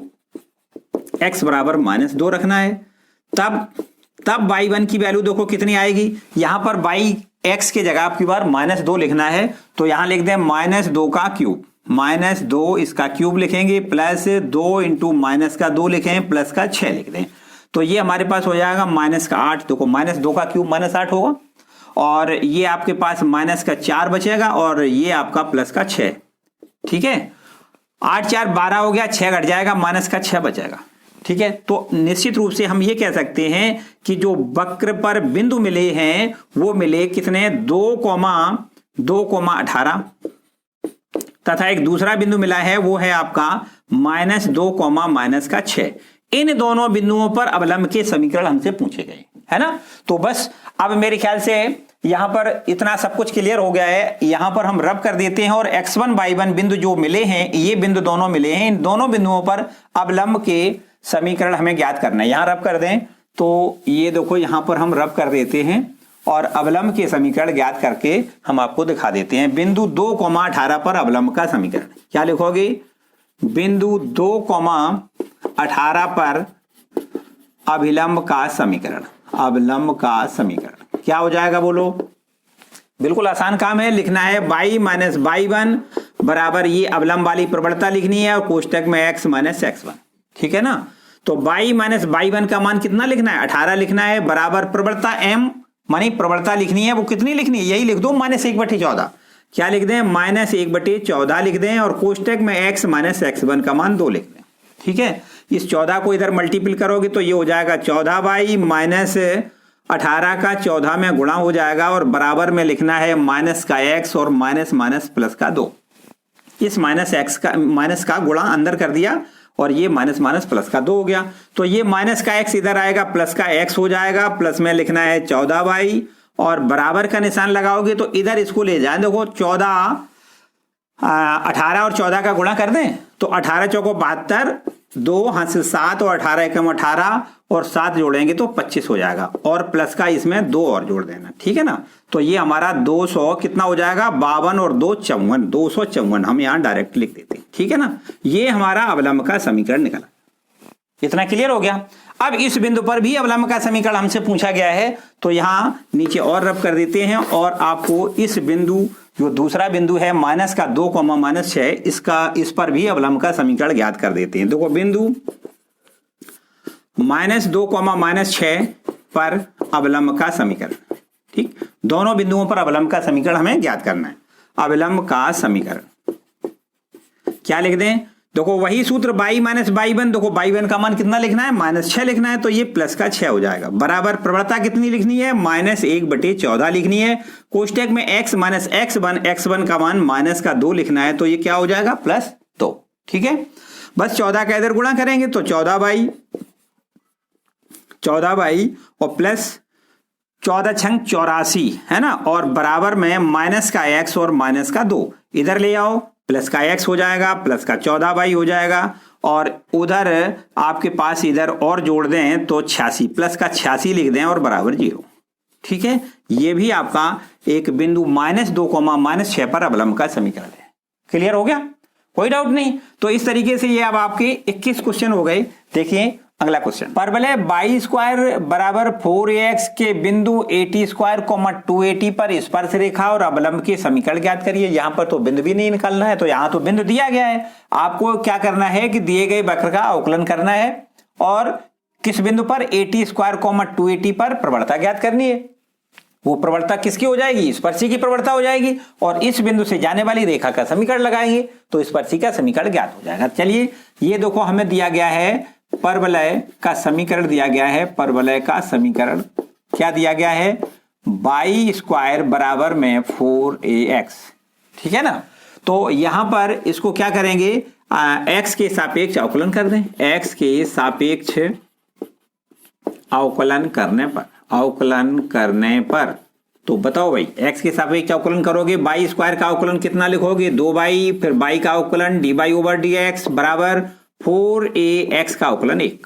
[SPEAKER 1] x बराबर -2 रखना है, तब y1 की वैल्यू देखो कितनी आएगी, यहां पर x के जगह आपकी बार -2 लिखना है, तो यहां लिख दें -2 का क्यूब, -2 इसका क्यूब लिखेंगे, प्लस 2 इंटू माइनस का 2 लिखें, प्लस का 6 लिख दें, तो ये हमारे पास हो जाएगा -8। देखो -2 का क्यूब -8 होगा, और ये आपके पास -4 बचेगा, और ये आपका प्लस का 6। ठीक है, 8 4 12 हो गया, 6 घट जाएगा, -6 बचेगा। ठीक है, तो निश्चित रूप से हम ये कह सकते हैं कि जो वक्र पर बिंदु मिले हैं वो मिले कितने, 2,18, तथा एक दूसरा बिंदु मिला है वो है आपका -2, -6। इन दोनों बिंदुओं पर अवलंब के समीकरण हमसे पूछे गए, है ना। तो बस अब मेरे ख्याल से यहां पर इतना सब कुछ क्लियर हो गया है। यहां पर हम रब कर देते हैं, और x1 y1 बिंदु जो मिले हैं, ये बिंदु दोनों मिले हैं, इन दोनों बिंदुओं पर अवलंब के समीकरण हमें ज्ञात करना है। यहां रब कर दें तो ये देखो, यहां पर हम रब कर देते हैं और अवलंब के समीकरण ज्ञात करके हम आपको दिखा देते हैं। बिंदु 2,18 पर अवलंब का समीकरण क्या लिखोगे, बिंदु 2,18 पर अभिलंब का समीकरण, अवलंब का समीकरण क्या हो जाएगा बोलो, बिल्कुल आसान काम है, लिखना है y माइनस y1 बराबर, ये अवलंब वाली प्रवणता लिखनी है, और कोष्टक में x माइनस x1। ठीक है ना, तो y माइनस y1 का मान कितना लिखना है, 18 लिखना है, बराबर प्रवणता m, मानी प्रवणता लिखनी है, वो कितनी लिखनी है, यही लिख दो, -1/14। क्या लिख दें, -1/14 लिख दें, और कोष्टक में x माइनस x1 का मान 2 लिख दें। ठीक है, इस 14 को इधर मल्टीपल करोगे तो ये हो जाएगा 14y माइनस 18 का 14 में गुणा हो जाएगा और बराबर में लिखना है माइनस का x और माइनस माइनस प्लस का 2। इस माइनस का गुणा अंदर कर दिया और ये माइनस माइनस प्लस का 2 हो गया। तो ये माइनस का x इधर आएगा, प्लस का x हो जाएगा, प्लस में लिखना है 14y और बराबर का निशान लगाओगे तो इधर इसको ले जाए। देखो 18 और 14 का गुणा कर दें तो 18 चौको 72, 2 हाथ से 7 और 18 एकम 18 और 7 जोड़ेंगे तो 25 हो जाएगा और प्लस का इसमें 2 और जोड़ देना, ठीक है ना। तो ये हमारा 200 कितना हो जाएगा, 52 और 2 54, 254 हम यहाँ डायरेक्ट लिख देते हैं, ठीक है ना। ये हमारा अवलंब का समीकरण निकला। इतना क्लियर हो गया। अब इस बिंदु पर भी अवलंब का समीकरण हमसे पूछा गया है तो यहां नीचे और रब कर देते हैं और आपको इस बिंदु जो दूसरा बिंदु है माइनस का 2 माइनस 6 इस पर भी अवलंब का समीकरण ज्ञात कर देते हैं। देखो बिंदु -2 माइनस 6 पर अवलंब का समीकरण, ठीक, दोनों बिंदुओं पर अवलंब का समीकरण हमें ज्ञात करना है। अवलंब का समीकरण क्या लिख दें, देखो वही सूत्र y माइनस y1, देखो y1 का मान कितना लिखना है, -6 लिखना है तो ये प्लस का 6 हो जाएगा। बराबर प्रवणता कितनी लिखनी है, -1/14 लिखनी है। कोष्टक में x माइनस x1 का मान माइनस का 2 लिखना है तो ये क्या हो जाएगा, +2, ठीक है। बस 14 का इधर गुणा करेंगे तो 14y और प्लस 14 छंग 84 है ना, और बराबर में माइनस का x और माइनस का 2 इधर ले आओ, प्लस का x हो जाएगा, प्लस का 14y हो जाएगा और उधर आपके पास इधर और जोड़ दें तो 86, प्लस का 86 लिख दें और बराबर 0, ठीक है। ये भी आपका एक बिंदु -2 माइनस 6 पर अवलंब का समीकरण है। क्लियर हो गया, कोई डाउट नहीं। तो इस तरीके से ये अब आपके 21 क्वेश्चन हो गए। देखिए अगला क्वेश्चन, परवलय y स्क्वायर बराबर 4ax के बिंदु 80 स्क्वायर 280 पर स्पर्श रेखा और अवलंब के समीकरण ज्ञात करिए। यहां पर तो बिंदु भी नहीं निकालना है, तो यहां तो बिंदु दिया गया है, आपको क्या करना है कि दिए गए वक्र का अवकलन करना है और किस बिंदु पर 80 स्क्वायर 280 पर प्रवणता ज्ञात करनी है। वो प्रवणता किसकी हो जाएगी, स्पर्शी की प्रवणता हो जाएगी और इस बिंदु से जाने वाली रेखा का समीकरण लगाएंगे तो स्पर्शी का समीकरण ज्ञात हो जाएगा। चलिए ये देखो हमें दिया गया है परवलय का समीकरण दिया गया है। परवलय का समीकरण क्या दिया गया है, y स्क्वायर बराबर में 4ax, ठीक है ना। तो यहां पर इसको क्या करेंगे, x के सापेक्ष अवकलन कर दें। x के सापेक्ष अवकलन करने पर तो बताओ भाई, x के सापेक्ष अवकलन करोगे, y स्क्वायर का अवकलन कितना लिखोगे, 2y, फिर y का अवकलन dy/dx बराबर 4ax का अवकलन 1,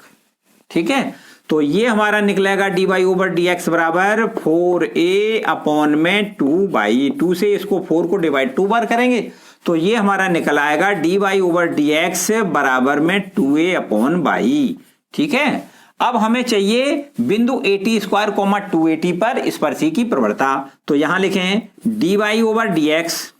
[SPEAKER 1] ठीक है। तो ये हमारा निकलेगा dy/dx बराबर 4a अपॉन में 2y, 2 से इसको 4 को डिवाइड 2 बार करेंगे तो ये हमारा निकल आएगा dy/dx बराबर में 2a अपॉन y, ठीक है। अब हमें चाहिए बिंदु 80 स्क्वायर 280 पर स्पर्शी की प्रवणता, तो यहां लिखें dy/dx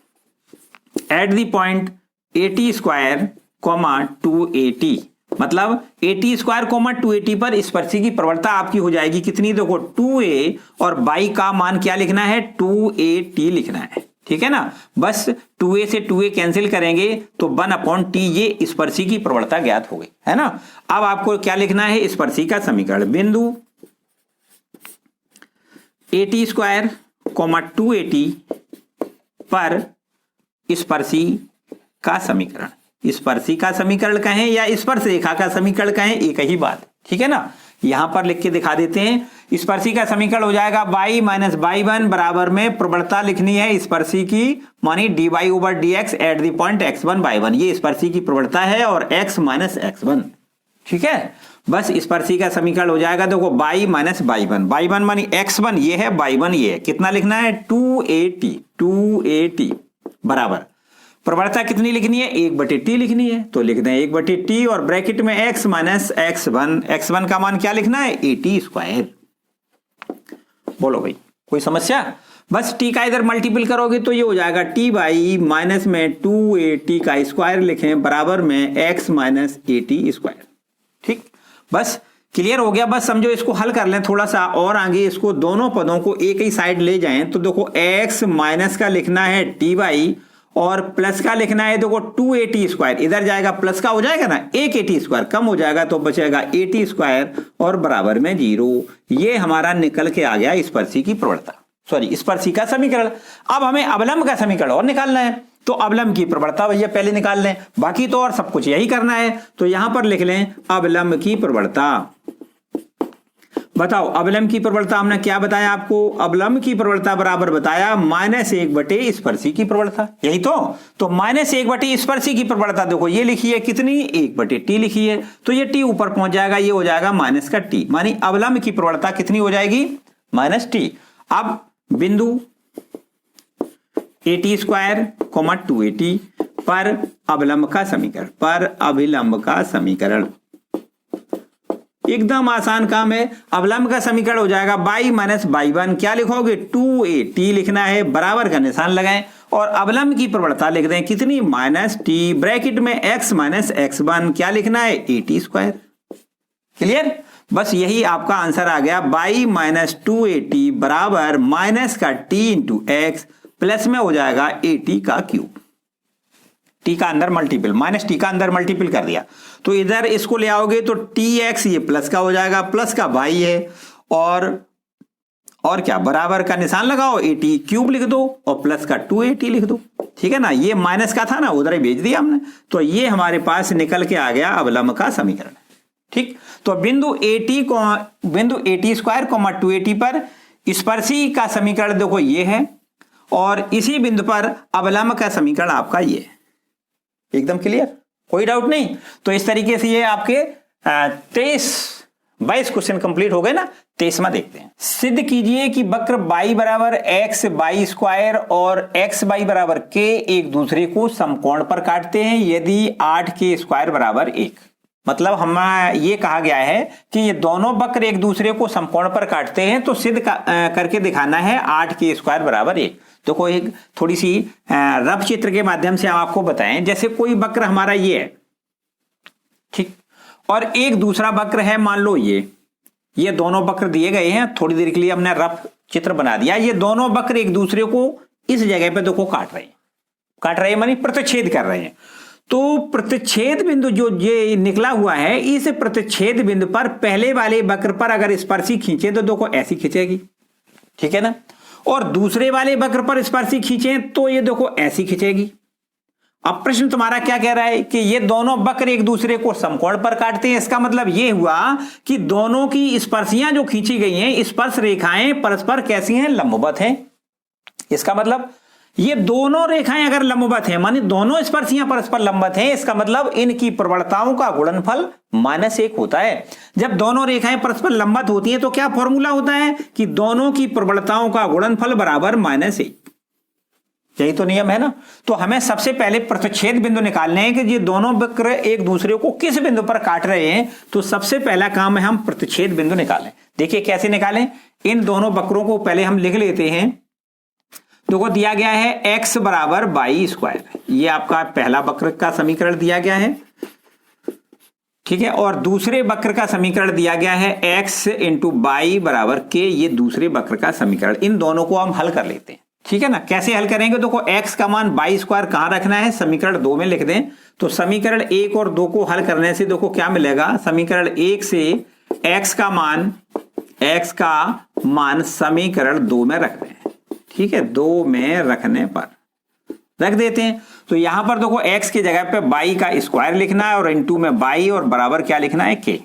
[SPEAKER 1] eight the point 80 square 280, मतलब 80 स्क्वायर 280 पर स्पर्शी की प्रवणता आपकी हो जाएगी कितनी, देखो 2a और y का मान क्या लिखना है, 2at लिखना है, ठीक है ना। बस 2a से 2a कैंसिल करेंगे तो 1/t, ये स्पर्शी की प्रवणता ज्ञात हो गई है ना। अब आपको क्या लिखना है, स्पर्शी का समीकरण, बिंदु 80 स्क्वायर 280 पर स्पर्शी का समीकरण, स्पर्शी का समीकरण कहें या स्पर्श रेखा का समीकरण कहें, एक ही बात, ठीक है ना। यहां पर लिख के दिखा देते हैं। स्पर्शी का समीकरण हो जाएगा y माइनस y1 बराबर में प्रवणता लिखनी है स्पर्शी की, मानी dy/dx eight the point x1 y1, ये स्पर्शी की प्रवणता है और x माइनस x1, ठीक है। बस स्पर्शी का समीकरण हो जाएगा, देखो y माइनस y1 मानी x1 ये है, y1 ये है, कितना लिखना है 2at बराबर प्रवणता कितनी लिखनी है, 1/t लिखनी है, तो लिख दें 1/t और ब्रैकेट में x माइनस x1 का मान क्या लिखना है, 80 स्क्वायर। बोलो भाई कोई समस्या, बस t का इधर मल्टीपल करोगे तो ये हो जाएगा t/, माइनस में 2at का स्क्वायर लिखें बराबर में x माइनस 80 स्क्वायर, ठीक। बस क्लियर हो गया। बस समझो इसको हल कर लें थोड़ा सा और आगे, इसको दोनों पदों को एक ही साइड ले जाएं तो देखो x माइनस का लिखना है ty और प्लस का लिखना है देखो 2at², इधर जाएगा प्लस का हो जाएगा ना, एक at² कम हो जाएगा तो बचेगा at² और बराबर में 0। ये हमारा निकल के आ गया स्पर्शी की प्रवणता, सॉरी स्पर्शी का समीकरण। अब हमें अवलंब का समीकरण और निकालना है, तो अवलंब की प्रवणता भैया पहले निकाल लें, बाकी तो और सब कुछ यही करना है। तो यहां पर लिख लें अवलंब की प्रवणता। बताओ अवलंब की प्रवणता हमने क्या बताया आपको, अवलंब की प्रवणता बराबर बताया -1 बटे स्पर्शी की प्रवणता, यही तो -1 बटे स्पर्शी की प्रवणता देखो ये लिखी है कितनी, 1 बटे टी लिखी है, तो ये टी ऊपर पहुंच जाएगा, ये हो जाएगा माइनस का टी, मानी अवलंब की प्रवणता कितनी हो जाएगी, -t। अब बिंदु at² 2at पर अवलंब का समीकरण, एकदम आसान काम है। अवलंब का समीकरण हो जाएगा y माइनस y1, क्या लिखोगे 2at लिखना है, बराबर का निशान लगाएं और अवलंब की प्रवणता लिख दें कितनी, -t, ब्रैकेट में x माइनस x1, क्या लिखना है at²। क्लियर, बस यही आपका आंसर आ गया, y माइनस 2at बराबर माइनस का t इंटू एक्स प्लस में हो जाएगा at का क्यूब, टी का अंदर मल्टीपल, माइनस टी का अंदर मल्टीपल कर दिया तो इधर इसको ले आओगे तो tx ये प्लस का हो जाएगा, प्लस का y है और क्या बराबर का निशान लगाओ, at³ लिख दो और प्लस का 2at लिख दो, ठीक है ना। ये माइनस का था ना, उधर ही भेज दिया हमने, तो ये हमारे पास निकल के आ गया अवलंब का समीकरण। ठीक, तो बिंदु at² 2at पर स्पर्शी का समीकरण देखो ये है, और इसी बिंदु पर अवलंब का समीकरण आपका ये है। एकदम क्लियर, कोई डाउट नहीं। तो इस तरीके से ये आपके 22 क्वेश्चन कंप्लीट हो गए ना। 23वां देखते हैं। सिद्ध कीजिए कि वक्र y बराबर x² और xy बराबर k एक दूसरे को समकोण पर काटते हैं यदि 8k² बराबर 1। मतलब हम ये कहा गया है कि ये दोनों वक्र एक दूसरे को समकोण पर काटते हैं, तो सिद्ध करके दिखाना है 8k² बराबर 1। देखो एक थोड़ी सी रफ चित्र के माध्यम से हम आपको बताएं, जैसे कोई वक्र हमारा ये है, ठीक, और एक दूसरा वक्र है मान लो ये दोनों वक्र दिए गए हैं, थोड़ी देर के लिए हमने रफ चित्र बना दिया। ये दोनों वक्र एक दूसरे को इस जगह पे देखो काट रहे हैं मानी प्रतिच्छेद कर रहे हैं। तो प्रतिच्छेद बिंदु जो ये निकला हुआ है, इस प्रतिच्छेद बिंदु पर पहले वाले वक्र पर अगर स्पर्शी खींचे तो देखो ऐसी खींचेगी, ठीक है ना, और दूसरे वाले वक्र पर स्पर्शी खींचे तो ये देखो ऐसी खींचेगी। अब प्रश्न तुम्हारा क्या कह रहा है कि ये दोनों वक्र एक दूसरे को समकोण पर काटते हैं, इसका मतलब ये हुआ कि दोनों की स्पर्शियां जो खींची गई हैं, स्पर्श रेखाएं परस्पर कैसी हैं, लंबवत हैं। इसका मतलब ये दोनों रेखाएं अगर लंबवत हैं, माने दोनों स्पर्शियां परस्पर लंबवत हैं, इसका मतलब इनकी प्रवणताओं का गुणनफल -1 होता है। जब दोनों रेखाएं परस्पर लंबवत होती हैं तो क्या फॉर्मूला होता है कि दोनों की प्रवणताओं का गुणनफल बराबर -1। यही तो नियम है ना। तो हमें सबसे पहले प्रतिच्छेद बिंदु निकालने हैं कि ये दोनों वक्र एक दूसरे को किस बिंदु पर काट रहे हैं। तो सबसे पहला काम है हम प्रतिच्छेद बिंदु निकालें। देखिए कैसे निकालें, इन दोनों वक्रों को पहले हम लिख लेते हैं। देखो दिया गया है x बराबर y², ये आपका पहला वक्र का समीकरण दिया गया है, ठीक है, और दूसरे वक्र का समीकरण दिया गया है x इंटू y बराबर k, ये दूसरे वक्र का समीकरण। इन दोनों को हम हल कर लेते हैं, ठीक है ना। कैसे हल करेंगे, देखो x का मान y² कहां रखना है, समीकरण 2 में लिख दें। तो समीकरण 1 और 2 को हल करने से देखो क्या मिलेगा, समीकरण 1 से x का मान समीकरण 2 में रख दें, ठीक है, 2 में रखने पर रख देते हैं। तो यहां पर देखो x की जगह पे y का स्क्वायर लिखना है और इनटू में y और बराबर क्या लिखना है k,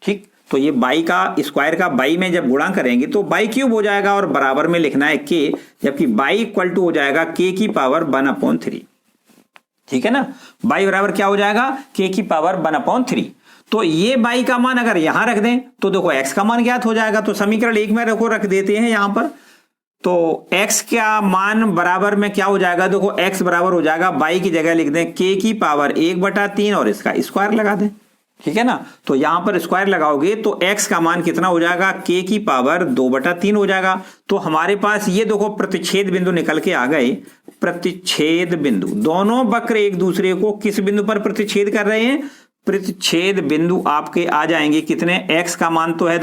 [SPEAKER 1] ठीक। तो ये y का स्क्वायर का y में जब गुणा करेंगे तो y³ हो जाएगा और बराबर में लिखना है k, जबकि y इक्वल टू हो जाएगा k की पावर 1/3, ठीक है ना। y बराबर क्या हो जाएगा, k की पावर 1/3। तो ये y का मान अगर यहां रख दें तो देखो x का मान ज्ञात हो जाएगा। तो समीकरण 1 में रख देते हैं यहां पर। तो x का मान बराबर में क्या हो जाएगा, देखो x बराबर हो जाएगा y की जगह लिख दें k की पावर 1/3 और इसका स्क्वायर लगा दें, ठीक है ना। तो यहां पर स्क्वायर लगाओगे तो x का मान कितना हो जाएगा, k की पावर 2/3 हो जाएगा। तो हमारे पास ये देखो प्रतिच्छेद बिंदु निकल के आ गए। प्रतिच्छेद बिंदु, दोनों वक्र एक दूसरे को किस बिंदु पर प्रतिच्छेद कर रहे हैं, प्रतिच्छेद बिंदु आपके आ जाएंगे कितने, x का मान तो है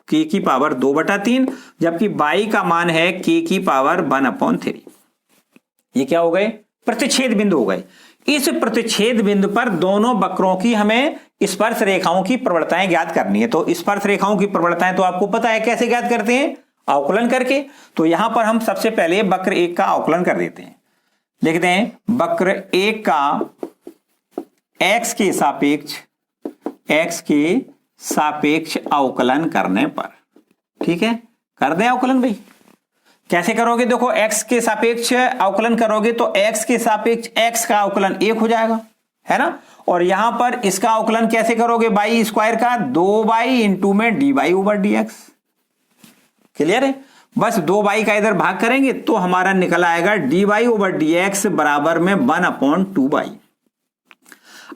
[SPEAKER 1] k की पावर 2/3, जबकि y का मान है k की पावर 1/3। ये क्या हो गए, प्रतिच्छेद बिंदु हो गए। इस प्रतिच्छेद बिंदु पर दोनों वक्रों की हमें स्पर्श रेखाओं की प्रवणताएं ज्ञात करनी है। तो स्पर्श रेखाओं की प्रवणताएं तो आपको पता है कैसे ज्ञात करते हैं, अवकलन करके। तो यहां पर हम सबसे पहले वक्र एक का अवकलन कर देते हैं। लिखते हैं वक्र एक का x के सापेक्ष अवकलन करने पर, ठीक है, कर दें अवकलन भाई। कैसे करोगे, देखो x के सापेक्ष अवकलन करोगे तो x के सापेक्ष x का अवकलन 1 हो जाएगा, है ना। और यहां पर इसका अवकलन कैसे करोगे, बाई स्क्वायर का 2y इंटू में dy/dx। क्लियर है, बस 2y का इधर भाग करेंगे तो हमारा निकल आएगा dy/dx बराबर में 1/2y।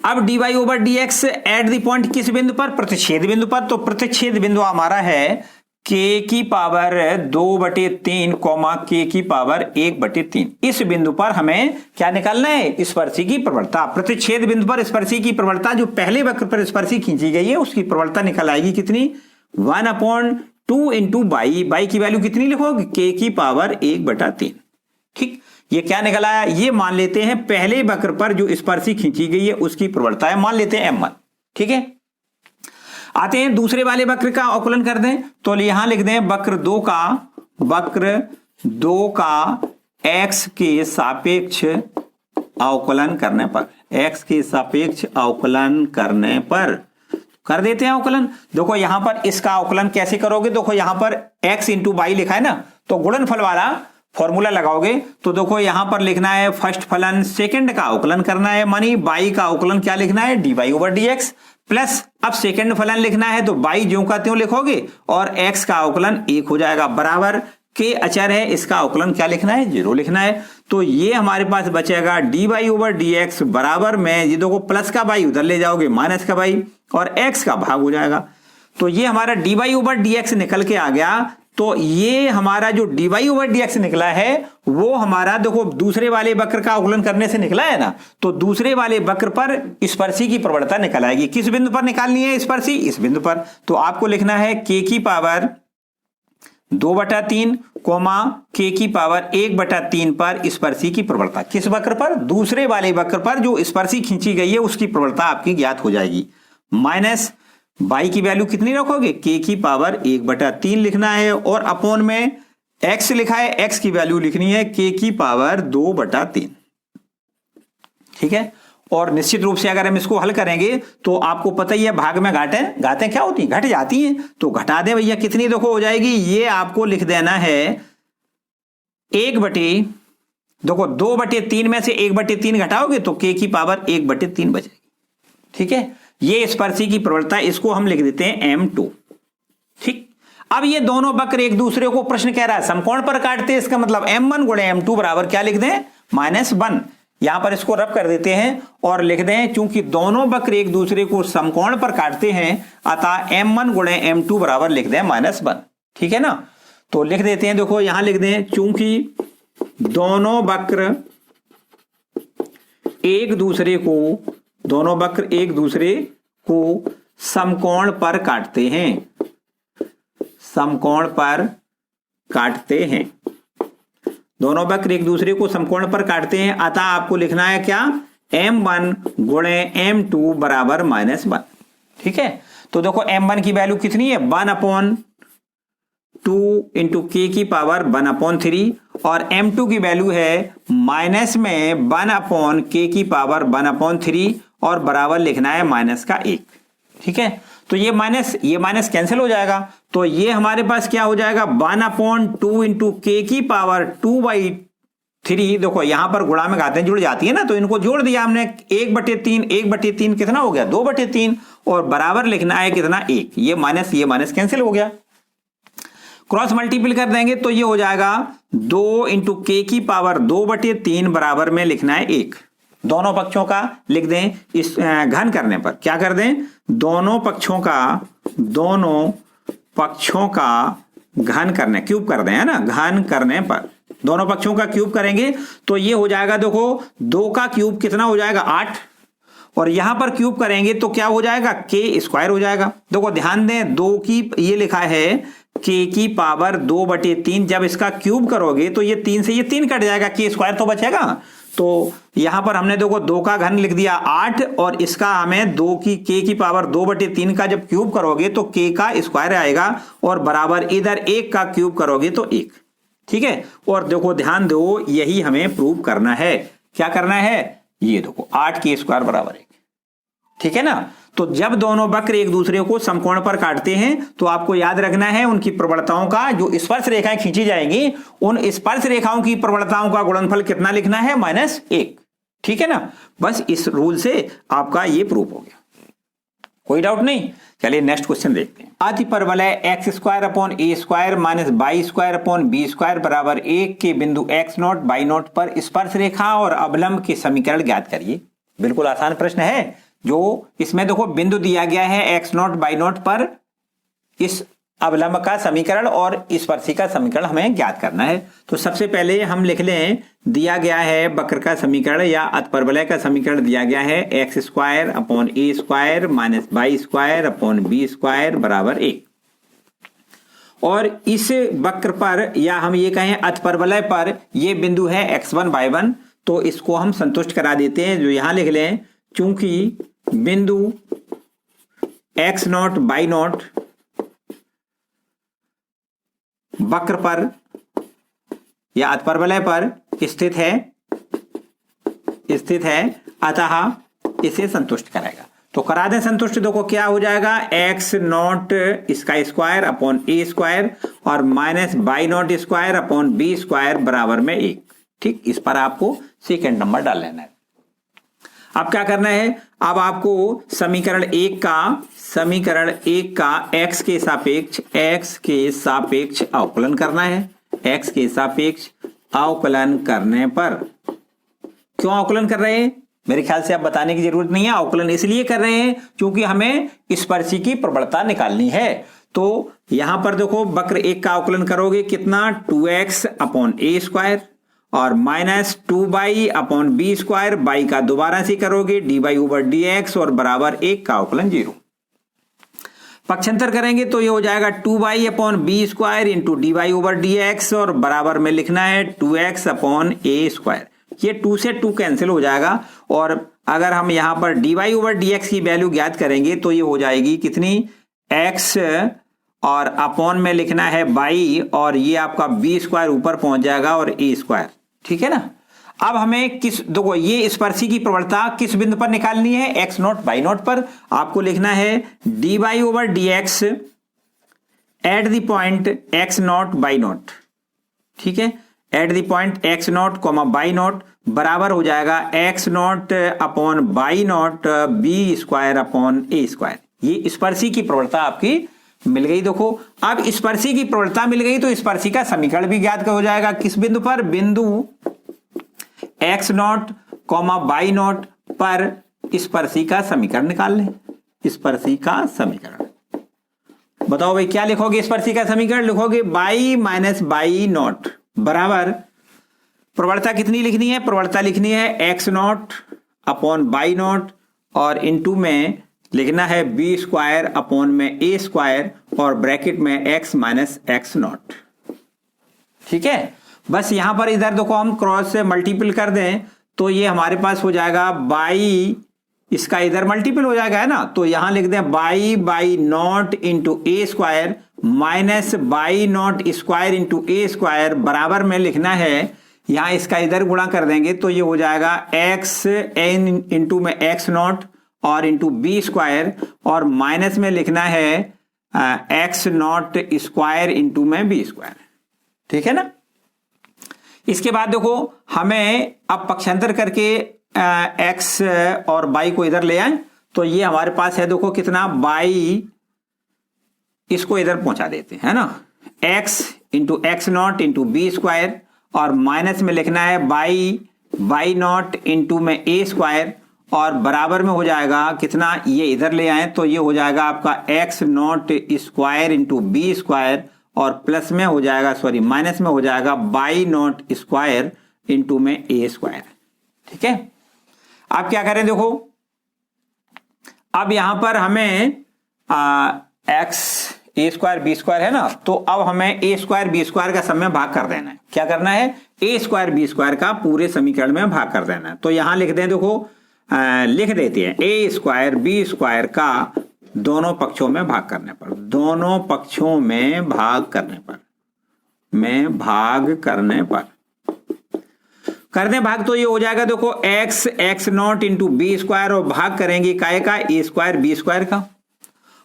[SPEAKER 1] अब dy/dx एट द पॉइंट किस बिंदु पर, प्रतिच्छेद बिंदु पर। तो प्रतिच्छेद बिंदु हमारा है k की पावर 2/3 k की पावर 1/3। इस बिंदु पर हमें क्या निकालना है, स्पर्शी की प्रवणता। प्रतिच्छेद बिंदु पर स्पर्शी की प्रवणता, जो पहले वक्र पर स्पर्शी खींची गई है उसकी प्रवणता निकल आएगी कितनी, 1/2 इंटू बाई की वैल्यू कितनी लिखोगे, k की पावर 1/3। ठीक, ये क्या निकल आया, ये मान लेते हैं पहले वक्र पर जो स्पर्शी खींची गई है उसकी प्रवणता है, मान लेते हैं m1। ठीक है, आते हैं दूसरे वाले वक्र का अवकलन कर दें। तो यहां लिख दें वक्र दो का x के सापेक्ष अवकलन करने पर, x के सापेक्ष अवकलन करने पर कर देते हैं अवकलन। देखो यहां पर इसका अवकलन कैसे करोगे, देखो यहां पर x इंटू बाई लिखा है ना, तो गुणनफल वाला फॉर्मूला लगाओगे। तो देखो यहां पर लिखना है फर्स्ट फलन सेकंड का अवकलन करना है, मानी बाई का अवकलन क्या लिखना है, dy/dx प्लस अब सेकंड फलन लिखना है तो बाई ज्यों का त्यों लिखोगे और x का अवकलन 1 हो जाएगा, बराबर के अचर है, इसका अवकलन क्या लिखना है, 0 लिखना है। तो ये हमारे पास बचेगा dy/dx बराबर में, ये देखो प्लस का बाई उधर ले जाओगे माइनस का बाई और x का भाग हो जाएगा। तो ये हमारा dy/dx निकल के आ गया। तो ये हमारा जो dy/dx निकला है वो हमारा देखो दूसरे वाले वक्र का अवकलन करने से निकला है ना, तो दूसरे वाले वक्र पर स्पर्शी की प्रवणता निकल आएगी। किस बिंदु पर निकालनी है स्पर्शी, इस बिंदु पर। तो आपको लिखना है k की पावर 2/3 k की पावर 1/3 पर स्पर्शी की प्रवणता। किस वक्र पर, दूसरे वाले वक्र पर जो स्पर्शी खींची गई है उसकी प्रवणता आपकी ज्ञात हो जाएगी। माइनस बाई की वैल्यू कितनी रखोगे, k की पावर 1/3 लिखना है और अपॉन में x लिखा है, x की वैल्यू लिखनी है k की पावर 2/3। ठीक है, और निश्चित रूप से अगर हम इसको हल करेंगे तो आपको पता ही है भाग में घातें क्या होती हैं, घट जाती हैं। तो घटा दें भैया, कितनी देखो हो जाएगी, ये आपको लिख देना है 2/3 में से 1/3 घटाओगे तो k की पावर 1/3 बचेगी। ठीक है, ये स्पर्शी की प्रवणता, इसको हम लिख देते हैं m2। ठीक, अब ये दोनों वक्र एक दूसरे को प्रश्न कह रहा है समकोण पर काटते हैं, इसका मतलब m1 गुणे m2 बराबर क्या लिख दें, -1। यहां पर इसको रब कर देते हैं और लिख दें, चूंकि दोनों वक्र एक दूसरे को समकोण पर काटते हैं अतः m1 गुणे m2 बराबर लिख दें -1। ठीक है ना, तो लिख देते हैं, देखो यहां लिख दें, चूंकि दोनों वक्र एक दूसरे को समकोण पर काटते हैं, दोनों वक्र एक दूसरे को समकोण पर काटते हैं, अतः आपको लिखना है क्या, m1 गुणे m2 बराबर -1। ठीक है, तो देखो m1 की वैल्यू कितनी है, 1/2 इंटू k की पावर 1/3 और m2 की वैल्यू है माइनस में 1/k की पावर 1/3 और बराबर लिखना है -1। ठीक है, तो ये माइनस कैंसिल हो जाएगा। तो ये हमारे पास क्या हो जाएगा, 1/2 इंटू k की पावर 2/3। देखो यहां पर गुणा में घातें जुड़ जाती है ना, तो इनको जोड़ दिया हमने, 1/3 कितना हो गया, 2/3 और बराबर लिखना है कितना, 1। ये माइनस कैंसिल हो गया, क्रॉस मल्टीपल कर देंगे तो ये हो जाएगा 2 इंटू k की पावर 2/3 बराबर में लिखना है 1। दोनों पक्षों का लिख दें, इस घन करने पर क्या कर दें, दोनों पक्षों का घन करने, क्यूब कर दें, है ना, घन करने पर दोनों पक्षों का क्यूब करेंगे तो ये हो जाएगा, देखो 2 का क्यूब कितना हो जाएगा, 8 और यहां पर क्यूब करेंगे तो क्या हो जाएगा, k² हो जाएगा। देखो ध्यान दें, 2 की ये लिखा है के की पावर 2/3, जब इसका क्यूब करोगे तो ये 3 से ये 3 कट जाएगा, के स्क्वायर तो बचेगा। तो यहां पर हमने देखो 2 का घन लिख दिया 8, और इसका हमें 2 की के की पावर 2/3 का जब क्यूब करोगे तो के का स्क्वायर आएगा, और बराबर इधर 1 का क्यूब करोगे तो 1। ठीक है, और देखो ध्यान दो, यही हमें प्रूव करना है। क्या करना है, ये देखो 8 के स्क्वायर बराबर 1। ठीक है ना। तो जब दोनों वक्र एक दूसरे को समकोण पर काटते हैं तो आपको याद रखना है उनकी प्रवणताओं का, जो स्पर्श रेखाएं खींची जाएंगी उन स्पर्श रेखाओं की प्रवणताओं का गुणनफल कितना लिखना है, -1। ठीक है ना। बस इस रूल से आपका ये प्रूफ हो गया, कोई डाउट नहीं। चलिए नेक्स्ट क्वेश्चन देखते हैं। अतिपरवलय x² - y² - b² बराबर 1 के बिंदु x0 y0 पर स्पर्श रेखा और अवलंब के समीकरण ज्ञात करिए। बिल्कुल आसान प्रश्न है। जो इसमें देखो बिंदु दिया गया है x0 y0 पर, इस अवलंब का समीकरण और स्पर्शी का समीकरण हमें ज्ञात करना है। तो सबसे पहले हम लिख लें, दिया गया है वक्र का समीकरण या अतिपरवलय का समीकरण दिया गया है x² / a² - y² / b² बराबर 1। और इस वक्र पर या हम ये कहें अतिपरवलय पर ये बिंदु है x1 y1, तो इसको हम संतुष्ट करा देते हैं। जो यहां लिख लें, चूंकि बिंदु x0 y0 वक्र पर या अतिपरवलय पर स्थित है, अतः इसे संतुष्ट करेगा। तो करा दें संतुष्ट। देखो क्या हो जाएगा, x0 इसका स्क्वायर अपॉन a² और -y0² अपॉन b² बराबर में 1। ठीक, इस पर आपको सेकंड नंबर डाल लेना है। अब क्या करना है, अब आपको समीकरण 1 का x के सापेक्ष अवकलन करना है। x के सापेक्ष अवकलन करने पर, क्यों अवकलन कर रहे हैं, मेरे ख्याल से आप बताने की जरूरत नहीं है। अवकलन इसलिए कर रहे हैं क्योंकि हमें स्पर्शी की प्रवणता निकालनी है। तो यहां पर देखो वक्र 1 का अवकलन करोगे कितना, 2x अपॉन a² और -2y अपॉन b², बाई का दोबारा से करोगे dy/dx और बराबर 1 का अवकलन 0। पक्षांतर करेंगे तो ये हो जाएगा 2y upon b² into dy/dx और बराबर में लिखना है 2x अपॉन a²। ये 2 से 2 कैंसिल हो जाएगा, और अगर हम यहां पर dy/dx की वैल्यू ज्ञात करेंगे तो ये हो जाएगी कितनी, x और अपॉन में लिखना है y, और ये आपका b² ऊपर पहुंच जाएगा और a²। ठीक है ना। अब हमें देखो ये स्पर्शी की प्रवणता किस बिंदु पर निकालनी है, x0 y0 पर। आपको लिखना है dy/dx eight the point x0 y0। ठीक है, eight the point x0, y0 बराबर हो जाएगा x0 upon y0 b² upon a²। ये स्पर्शी की प्रवणता आपकी मिल गई। देखो अब स्पर्शी की प्रवणता मिल गई तो स्पर्शी का समीकरण भी ज्ञात हो जाएगा। किस बिंदु पर, बिंदु x0, y0 पर स्पर्शी का समीकरण निकाल लें। स्पर्शी का समीकरण बताओ भाई, क्या लिखोगे स्पर्शी का समीकरण, लिखोगे y - y0 बराबर, प्रवणता कितनी लिखनी है, प्रवणता लिखनी है x0 अपॉन y0 और इंटू में लिखना है b² अपॉन में a² और ब्रैकेट में x - x0। ठीक है, बस यहां पर इधर देखो हम क्रॉस से मल्टीपल कर दें तो ये हमारे पास हो जाएगा y, इसका इधर मल्टीपल हो जाएगा है ना, तो यहां लिख दें y/0 into a² minus y0² into a² बराबर में लिखना है, यहां इसका इधर गुणा कर देंगे तो ये हो जाएगा x n इंटू में x0 और इंटू b² और माइनस में लिखना है x0² इंटू में b²। ठीक है ना। इसके बाद देखो हमें अब पक्षांतर करके x और y को इधर ले आए तो ये हमारे पास है देखो कितना, y इसको इधर पहुंचा देते हैं ना, x into x0 into b² और माइनस में लिखना है y0 इंटू में a² और बराबर में हो जाएगा कितना, ये इधर ले आए तो ये हो जाएगा आपका x0² इंटू b² और प्लस में हो जाएगा, सॉरी माइनस में हो जाएगा y0² इंटू में a²। ठीक है, अब क्या करें देखो, अब यहां पर हमें x ए स्क्वायर बी स्क्वायर है ना, तो अब हमें ए स्क्वायर बी स्क्वायर का सब में भाग कर देना है। क्या करना है? ए स्क्वायर बी स्क्वायर का पूरे समीकरण में भाग कर देना है। तो यहां लिख दें, देखो लिख देते हैं ए स्क्वायर बी स्क्वायर का दोनों पक्षों में भाग करने पर, दोनों पक्षों में भाग करने पर, में भाग करने पर कर दें भाग, तो ये हो जाएगा देखो x x not into B square, और भाग करेंगे काय का? ए स्क्वायर बी स्क्वायर का,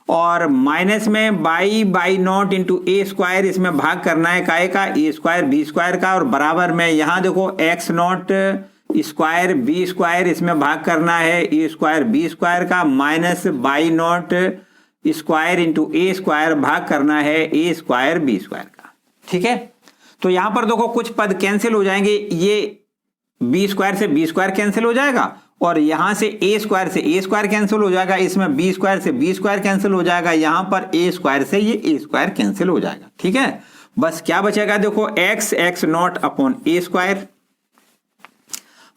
[SPEAKER 1] और माइनस में by not into A square, इसमें भाग करना है काय का? ए स्क्वायर बी स्क्वायर का, और बराबर में यहां देखो x naught square b square, इसमें भाग करना है ए स्क्वायर बी स्क्वायर का, minus y naught square into ए स्क्वायर, भाग करना है ए स्क्वायर बी स्क्वायर का। ठीक है, तो यहां पर देखो कुछ पद कैंसिल हो जाएंगे, ये बी स्क्वायर से बी स्क्वायर कैंसिल हो जाएगा, और यहां से ए स्क्वायर से ए स्क्वायर कैंसिल हो जाएगा, इसमें बी स्क्वायर से बी स्क्वायर कैंसिल हो जाएगा, यहां पर ए स्क्वायर से ये ए स्क्वायर कैंसिल हो जाएगा। ठीक है, बस क्या बचेगा? देखो x x naught upon a square,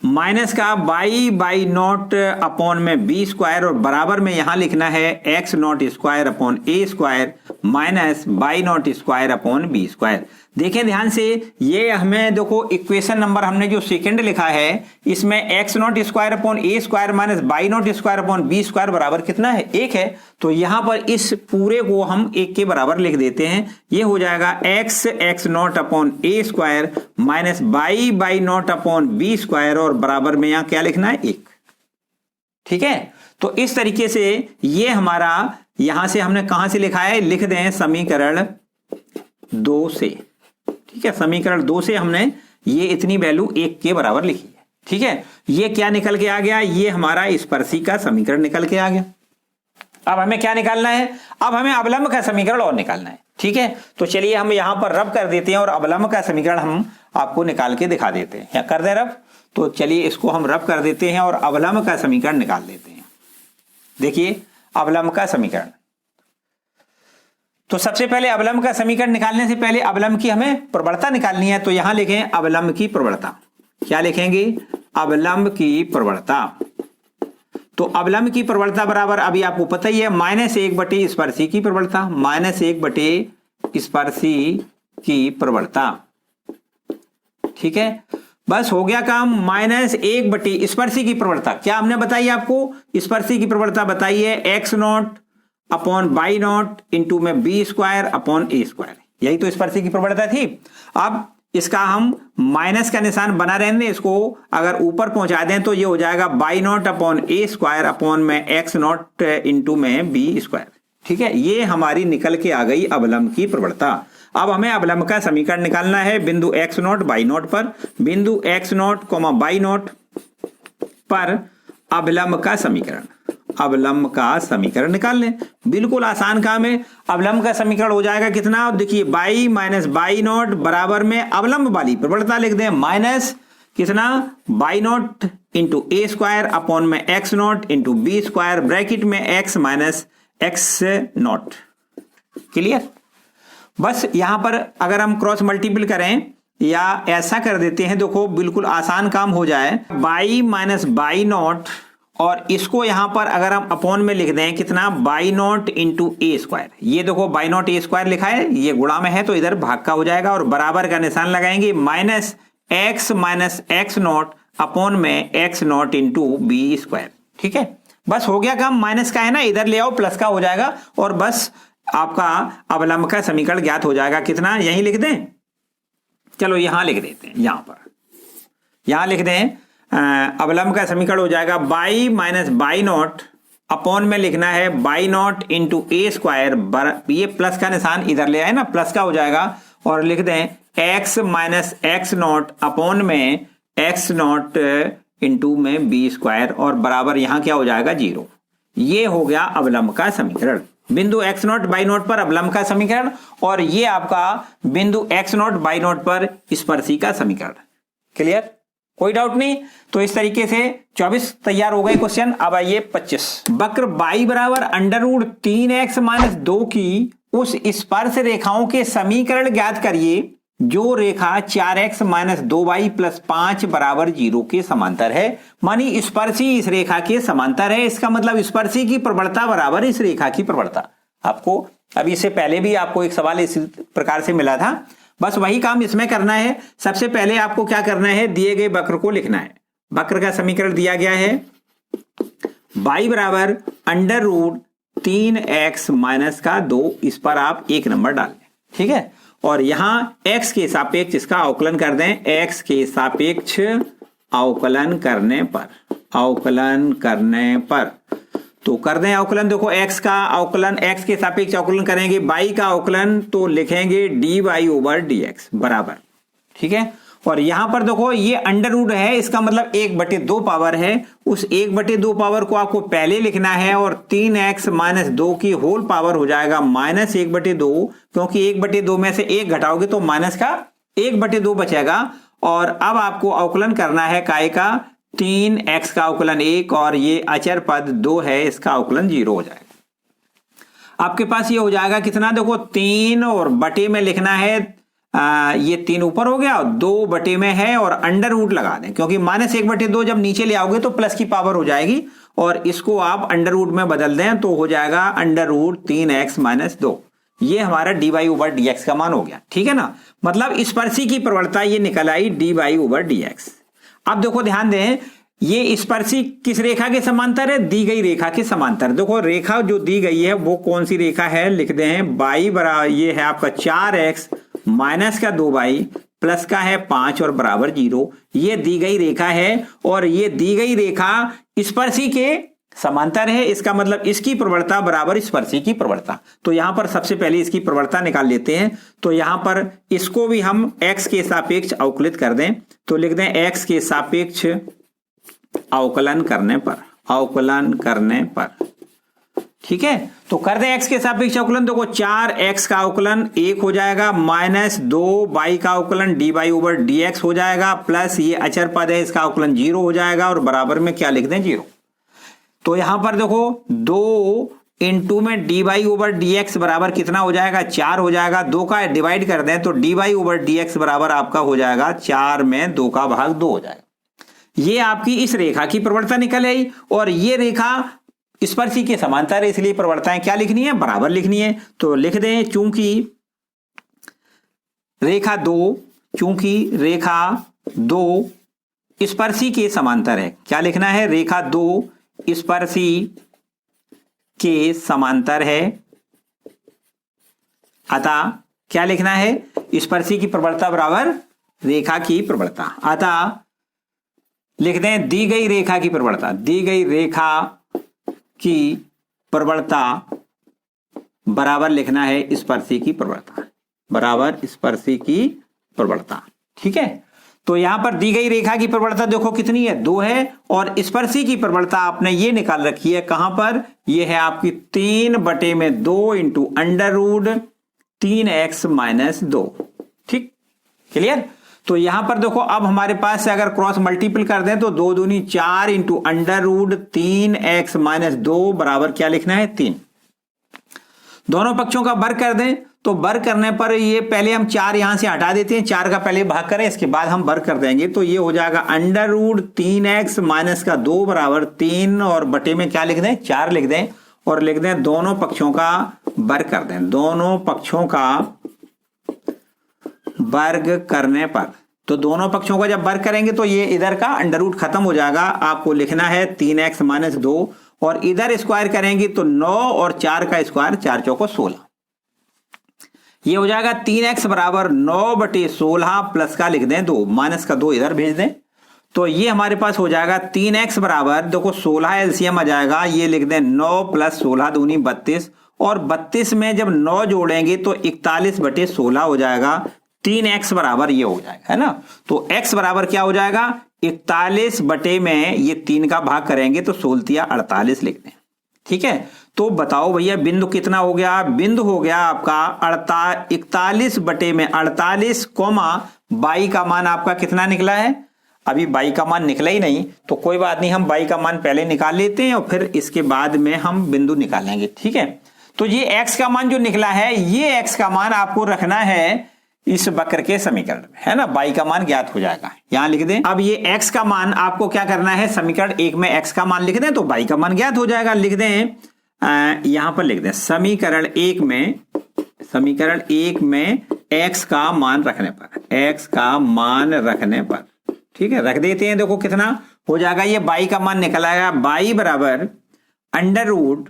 [SPEAKER 1] minus का बाई नॉट अपॉन में बी स्क्वायर, और बराबर में यहां लिखना है x naught square upon a square minus y naught square upon b square. देखें ध्यान से, ये हमें देखो इक्वेशन नंबर हमने जो सेकंड लिखा है, इसमें x naught square upon a square minus y naught square upon b square बराबर कितना है? 1 है। तो यहां पर इस पूरे को हम 1 के बराबर लिख देते हैं। ये हो जाएगा x x naught upon a square minus y naught upon b square, और बराबर में यहां क्या लिखना है? 1। ठीक है, तो इस तरीके से ये हमारा यहां से हमने कहां से लिखा है? लिख दें समीकरण 2 से। ठीक है, समीकरण 2 से हमने ये इतनी वैल्यू 1 के बराबर लिखी है। ठीक है, ये क्या निकल के आ गया? ये हमारा स्पर्शी का समीकरण निकल के आ गया। अब हमें क्या निकालना है? अब हमें अवलंब का समीकरण और निकालना है। ठीक है, तो चलिए हम यहां पर रब कर देते हैं और अवलंब का समीकरण हम आपको निकाल के दिखा देते हैं। या कर दे रब? तो चलिए इसको हम रब कर देते हैं और अवलंब का समीकरण निकाल देते हैं। देखिए अवलंब का समीकरण, तो सबसे पहले अवलंब का समीकरण निकालने से पहले अवलंब की हमें प्रवणता निकालनी है। तो यहां लिखें अवलंब की प्रवणता। क्या लिखेंगे? अवलंब की प्रवणता। तो अवलंब की प्रवणता बराबर अभी आपको पता ही है -1 बटे स्पर्शी की प्रवणता, -1 बटे स्पर्शी की प्रवणता। ठीक है, बस हो गया काम। -1 बटे स्पर्शी की प्रवणता क्या हमने बताई आपको? स्पर्शी की प्रवणता बताई है x naught upon by not into में b square upon a square, यही तो स्पर्शी की प्रवणता थी। अब इसका हम माइनस का निशान बना रहने दें, इसको अगर ऊपर पहुंचा दें तो ये हो जाएगा by naught upon a square upon में एक्स नॉट इंटू में बी स्क्वायर। ठीक है, ये हमारी निकल के आ गई अवलंब की प्रवणता। अब हमें अवलंब का समीकरण निकालना है बिंदु एक्स नॉट बाई नॉट पर। बिंदु x not comma by not पर अवलंब का समीकरण, अवलंब का समीकरण निकाल लें। बिल्कुल आसान काम है। अवलंब का समीकरण हो जाएगा कितना? देखिए बाई माइनस बाई नॉट बराबर में अवलंब वाली प्रवणता लिख दें, माइनस कितना? By not into A square upon में x not into B square, bracket में x minus x not. Clear? बस यहां पर अगर हम क्रॉस मल्टीपल करें या ऐसा कर देते हैं, देखो बिल्कुल आसान काम हो जाए। बाई माइनस बाई नॉट, और इसको यहां पर अगर हम अपॉन में लिख दें कितना? By not into A square. ये देखो बाई नॉट ए स्क्वायर लिखा है, ये गुणा में है तो इधर भाग का हो जाएगा, और बराबर का निशान लगाएंगे माइनस एक्स नॉट अपॉन में x not into B square. ठीक है, बस हो गया काम। माइनस का है ना, इधर ले आओ, प्लस का हो जाएगा, और बस आपका अवलंब का समीकरण ज्ञात हो जाएगा। कितना? यहीं लिख दें, चलो यहां लिख देते हैं, यहां पर यहां लिख दें। अवलंब का समीकरण हो जाएगा by minus y naught upon में लिखना है by not into A square, ये प्लस का निशान इधर ले आए ना, प्लस का हो जाएगा, और लिख दें x minus x naught upon में एक्स नॉट इंटू में बी स्क्वायर, और बराबर यहां क्या हो जाएगा? 0। ये हो गया अवलंब का समीकरण। बिंदु एक्स नॉट बाई नॉट पर अवलंब का समीकरण, और ये आपका बिंदु एक्स नॉट बाई नॉट पर स्पर्शी का समीकरण। क्लियर? कोई डाउट नहीं? तो इस तरीके से 24 तैयार हो गए क्वेश्चन। अब आइए 25। वक्र बाई बराबर √3x - 2 की उस स्पर्श रेखाओं के समीकरण ज्ञात करिए जो रेखा 4x - 2y + 5 बराबर 0 के समांतर है। मानी स्पर्शी इस रेखा के समांतर है, इसका मतलब स्पर्शी की प्रवणता बराबर इस रेखा की प्रवणता। आपको अभी इससे पहले भी आपको एक सवाल इस प्रकार से मिला था, बस वही काम इसमें करना है। सबसे पहले आपको क्या करना है, दिए गए वक्र को लिखना है। वक्र का समीकरण दिया गया है y बराबर अंडर रूट 3x माइनस का 2, इस पर आप 1 नंबर डाल दें, ठीक है। और यहां x के सापेक्ष इसका अवकलन कर दें, x के सापेक्ष अवकलन करने पर तो कर दें अवकलन। देखो x का अवकलन, x के सापेक्ष अवकलन करेंगे, y का अवकलन तो लिखेंगे dy ओवर dx बराबर, ठीक है। और यहां पर देखो ये अंडर रूट है, इसका मतलब 1/2 पावर है, उस 1/2 पावर को आपको पहले लिखना है और 3x माइनस 2 की होल पावर हो जाएगा माइनस 1/2, क्योंकि 1/2 में से 1 घटाओगे तो माइनस का 1/2 बचेगा। और अब आपको अवकलन करना है काय का, 3x का अवकलन 1 और ये अचर पद 2 है, इसका अवकलन 0 हो जाएगा। आपके पास ये हो जाएगा कितना, देखो 3 और बटे में लिखना है, ये 3 ऊपर हो गया और 2 बटे में है और अंडर रूट लगा दें, क्योंकि माइनस 1/2 जब नीचे ले आओगे तो प्लस की पावर हो जाएगी और इसको आप अंडर रूट में बदल दें तो हो जाएगा अंडर रूट 3x माइनस 2। ये हमारा dy ओवर dx का मान हो गया, ठीक है ना। मतलब स्पर्शी की प्रवणता ये निकल आई dy ओवर dx। अब देखो ध्यान दें, ये स्पर्शी किस रेखा के समांतर है, दी गई रेखा के समांतर। देखो रेखा जो दी गई है वो कौन सी रेखा है, लिख दें y बराबर, ये है आपका 4x माइनस का 2y प्लस का है 5 और बराबर 0। ये दी गई रेखा है और ये दी गई रेखा स्पर्शी के समांतर है, इसका मतलब इसकी प्रवणता बराबर स्पर्शी की प्रवणता। तो यहां पर सबसे पहले इसकी प्रवणता निकाल लेते हैं। तो यहां पर इसको भी हम x के सापेक्ष अवकलित कर दें, तो लिख दें x के सापेक्ष अवकलन करने पर, ठीक है। तो कर दें x के सापेक्ष अवकलन, देखो 4x का अवकलन 1 हो जाएगा माइनस 2y का अवकलन dy ओवर dx हो जाएगा, प्लस ये अचर पद है इसका अवकलन 0 हो जाएगा और बराबर में क्या लिख दें 0। तो यहां पर देखो 2 इंटू में dy ओवर dx बराबर कितना हो जाएगा, 4 हो जाएगा। 2 का डिवाइड कर दें तो dy ओवर dx बराबर आपका हो जाएगा 4 में 2 का भाग 2 हो जाएगा। ये आपकी इस रेखा की प्रवणता निकल आई और ये रेखा स्पर्शी के समांतर है, इसलिए प्रवणताएं क्या लिखनी है, बराबर लिखनी है। तो लिख दें चूंकि रेखा 2 स्पर्शी के समांतर है, क्या लिखना है, रेखा 2 स्पर्शी के समांतर है, अतः क्या लिखना है, स्पर्शी की प्रवणता बराबर रेखा की प्रवणता। अतः लिख दें दी गई रेखा की प्रवणता, दी गई रेखा की प्रवणता बराबर लिखना है स्पर्शी की प्रवणता, बराबर स्पर्शी की प्रवणता, ठीक है। तो यहां पर दी गई रेखा की प्रवणता देखो कितनी है, 2 है और स्पर्शी की प्रवणता आपने ये निकाल रखी है कहां पर, ये है आपकी 3/2 into under root 3x minus 2, ठीक, क्लियर। तो यहां पर देखो अब हमारे पास से अगर क्रॉस मल्टीपल कर दें तो 2 दूनी 4 into under root 3x minus 2 बराबर क्या लिखना है 3। दोनों पक्षों का वर्ग कर दें तो वर्ग करने पर ये पहले हम 4 यहां से हटा देते हैं, 4 का पहले भाग करें इसके बाद हम वर्ग कर देंगे। तो ये हो जाएगा अंडर रूट 3x माइनस का 2 बराबर 3 और बटे में क्या लिख दें 4 लिख दें और लिख दें दोनों पक्षों का वर्ग कर दें, दोनों पक्षों का वर्ग करने पर। तो दोनों पक्षों का जब वर्ग करेंगे तो ये इधर का अंडर रूट खत्म हो जाएगा, आपको लिखना है 3x माइनस 2 और इधर स्क्वायर करेंगे तो 9 और 4 का स्क्वायर 4 चौको 16। ये हो जाएगा 3x बराबर 9/16 प्लस का लिख दें 2, माइनस का 2 इधर भेज दें। तो ये हमारे पास हो जाएगा 3x बराबर देखो 16 एलसीएम आ जाएगा, ये लिख दें 9 प्लस 16 दूनी 32 और 32 में जब 9 जोड़ेंगे तो 41/16 हो जाएगा। 3x बराबर ये हो जाएगा, है ना। तो x बराबर क्या हो जाएगा 41 बटे में ये 3 का भाग करेंगे तो 16 48 लिख दें, ठीक है। तो बताओ भैया बिंदु कितना हो गया, बिंदु हो गया आपका 41 बटे में 48 कोमा y का मान आपका कितना निकला है, अभी y का मान निकला ही नहीं तो कोई बात नहीं, हम y का मान पहले निकाल लेते हैं और फिर इसके बाद में हम बिंदु निकालेंगे, ठीक है। तो ये x का मान जो निकला है, ये x का मान आपको रखना है इस वक्र के समीकरण में, है ना, y का मान ज्ञात हो जाएगा, यहां लिख दें। अब ये x का मान आपको क्या करना है, समीकरण 1 में x का मान लिख दें तो y का मान ज्ञात हो जाएगा। लिख दें यहां पर लिख दें समीकरण एक में x का मान रखने पर, ठीक है, रख देते हैं। देखो कितना हो जाएगा, ये y का मान निकल आएगा, y बराबर अंडर रूट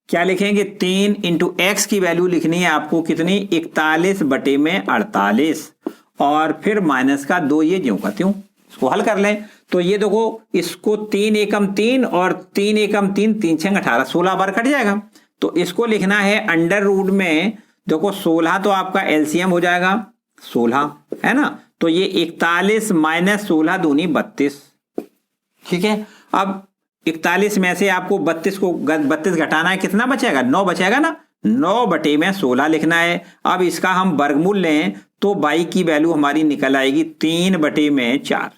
[SPEAKER 1] क्या लिखेंगे 3 इंटू एक्स की वैल्यू लिखनी है आपको कितनी 41/48 और फिर माइनस का 2, ये ज्यों का त्यों इसको हल कर लें। तो ये देखो इसको 3 एकम 3 और 3 एकम 3, 3 6 18, 16 बार कट जाएगा। तो इसको लिखना है अंडर रूट में, देखो 16 तो आपका एलसीएम हो जाएगा 16 है ना, तो ये 41 माइनस 16 दूनी 32, ठीक है। अब 41 में से आपको 32 घटाना है, कितना बचेगा 9 बचेगा ना, 9/16 लिखना है। अब इसका हम वर्गमूल लें तो y की वैल्यू हमारी निकल आएगी 3/4,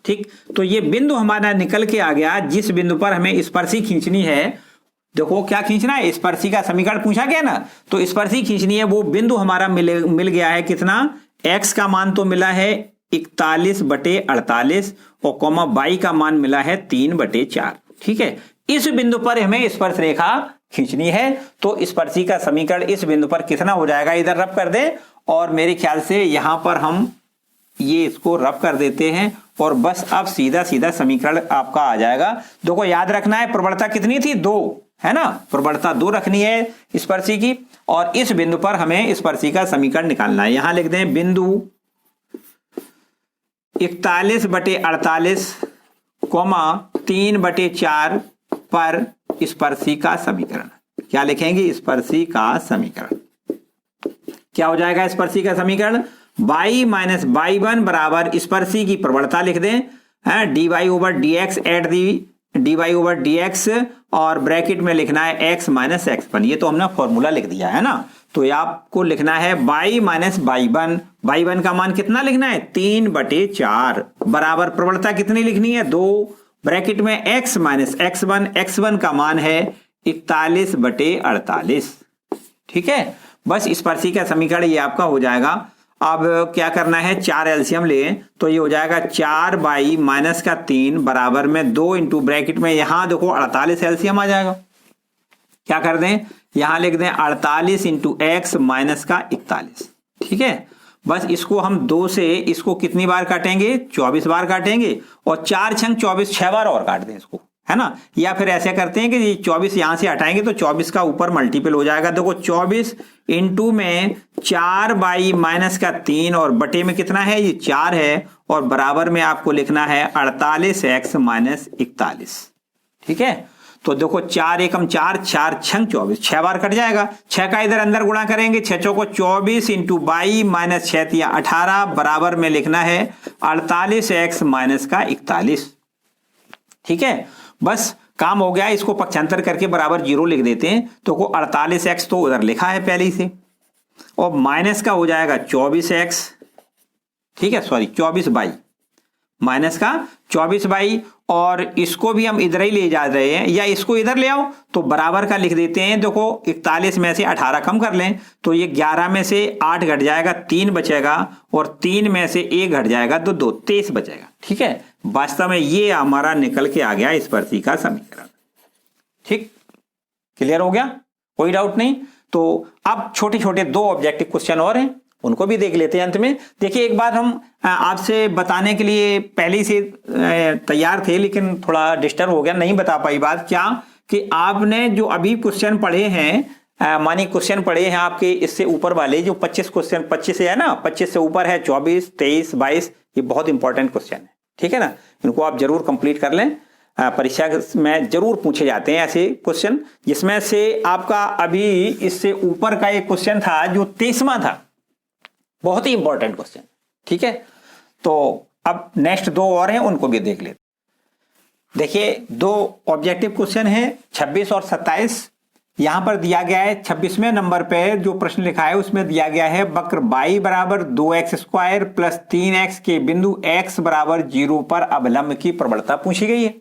[SPEAKER 1] ठीक। तो ये बिंदु हमारा निकल के आ गया, जिस बिंदु पर हमें स्पर्शी खींचनी है। देखो क्या खींचना है, स्पर्शी का समीकरण पूछा गया ना, तो स्पर्शी खींचनी है। वो बिंदु हमारा मिल गया है कितना, x का मान तो मिला है 41/48 और कॉमा y का मान मिला है 3/4, ठीक है। इस बिंदु पर हमें स्पर्श रेखा खींचनी है, तो स्पर्शी का समीकरण इस बिंदु पर कितना हो जाएगा, इधर रब कर दे और मेरे ख्याल से यहां पर हम ये इसको रब कर देते हैं और बस अब सीधा सीधा समीकरण आपका आ जाएगा। देखो याद रखना है प्रवणता कितनी थी 2, है ना, प्रवणता 2 रखनी है स्पर्शी की, और इस बिंदु पर हमें स्पर्शी का समीकरण निकालना है। यहां लिख दें बिंदु 41/48 कोमा 3/4 पर स्पर्शी का समीकरण। क्या लिखेंगे, स्पर्शी का समीकरण क्या हो जाएगा, स्पर्शी का समीकरण y माइनस y1 बराबर स्पर्शी की प्रवणता लिख दें, dy/dx एट दी dy/dx और ब्रैकेट में लिखना है x माइनस x1, ये तो हमने फॉर्मूला लिख दिया है ना। तो ये आपको लिखना है y माइनस y1 का मान कितना लिखना है 3/4 बराबर प्रवणता कितनी लिखनी है 2, ब्रैकेट में x माइनस x1 का मान है 41/48, ठीक है। बस स्पर्शी का समीकरण ये आपका हो जाएगा। अब क्या करना है, 4 एलसीएम ले तो ये हो जाएगा 4y माइनस का 3 बराबर में 2 इंटू ब्रैकेट में यहां देखो 48 एलसीएम आ जाएगा। क्या कर दें, यहां लिख दें 48 इंटू एक्स माइनस का 41, ठीक है। बस इसको हम 2 से इसको कितनी बार काटेंगे 24 बार काटेंगे और 4 छंग 24 6 बार और काट दें इसको, है ना। या फिर ऐसे करते हैं कि 24 यहां से हटाएंगे तो 24 का ऊपर मल्टीपल हो जाएगा। देखो 24 इंटू में 4y माइनस का 3 और बटे में कितना है ये 4 है और बराबर में आपको लिखना है 48x माइनस 41, ठीक है। तो देखो 4 एकम 4, 4 छंग 24, 6 बार कट जाएगा। 6 का इधर अंदर गुणा करेंगे, 6 चौको 24 इंटू 22 माइनस 6 तिया 18 बराबर में लिखना है 48x माइनस का 41, ठीक है। बस काम हो गया, इसको पक्षांतर करके बराबर 0 लिख देते हैं। तो को 48x तो उधर लिखा है पहले ही से और माइनस का हो जाएगा 24x, ठीक है, सॉरी 24y माइनस का 24y और इसको भी हम इधर ही ले जा रहे हैं, या इसको इधर ले आओ तो बराबर का लिख देते हैं। देखो 41 में से 18 कम कर लें तो ये 11 में से 8 घट जाएगा, 3 बचेगा और 3 में से 1 घट जाएगा तो 2, 23 बचेगा, ठीक है। वास्तव में ये हमारा निकल के आ गया स्पर्शी का समीकरण, ठीक, क्लियर हो गया, कोई डाउट नहीं। तो अब छोटे छोटे 2 ऑब्जेक्टिव क्वेश्चन और हैं, उनको भी देख लेते हैं अंत में। देखिए एक बात हम आपसे बताने के लिए पहले ही से तैयार थे लेकिन थोड़ा डिस्टर्ब हो गया, नहीं बता पाई बात क्या कि आपने जो अभी क्वेश्चन पढ़े हैं, मानी क्वेश्चन पढ़े हैं आपके इससे ऊपर वाले जो 25 क्वेश्चन 25 है ना, 25 से ऊपर है 24, 23, 22, ये बहुत इंपॉर्टेंट क्वेश्चन है, ठीक है ना। इनको आप जरूर कंप्लीट कर लें, परीक्षा में जरूर पूछे जाते हैं ऐसे क्वेश्चन। जिसमें से आपका अभी इससे ऊपर का एक क्वेश्चन था जो 23वां था, बहुत ही इंपॉर्टेंट क्वेश्चन, ठीक है। तो अब नेक्स्ट 2 और हैं, उनको भी देख लेते। देखिए 2 ऑब्जेक्टिव क्वेश्चन हैं 26 और 27। यहां पर दिया गया है 26वें नंबर पे जो प्रश्न लिखा है उसमें दिया गया है वक्र y बराबर 2x² प्लस 3x के बिंदु x बराबर 0 पर अवलंब की प्रवणता पूछी गई है।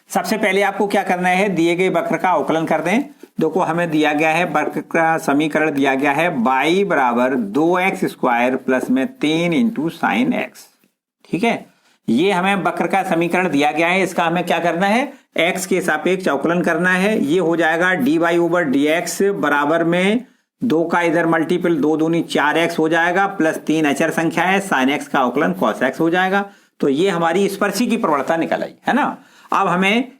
[SPEAKER 1] सबसे पहले आपको क्या करना है, दिए गए वक्र का अवकलन कर दें। देखो हमें दिया गया है वक्र का समीकरण दिया गया है y बराबर 2x² प्लस में 3 इंटू साइन x, ठीक है। ये हमें वक्र का समीकरण दिया गया है, इसका हमें क्या करना है x के सापेक्ष अवकलन करना है। ये हो जाएगा dy/dx बराबर में 2 का इधर मल्टीपल 2 दूनी 4x हो जाएगा प्लस 3 अचर संख्या है sin x का अवकलन cos x हो जाएगा। तो ये हमारी स्पर्शी की प्रवणता निकल आई है ना। अब हमें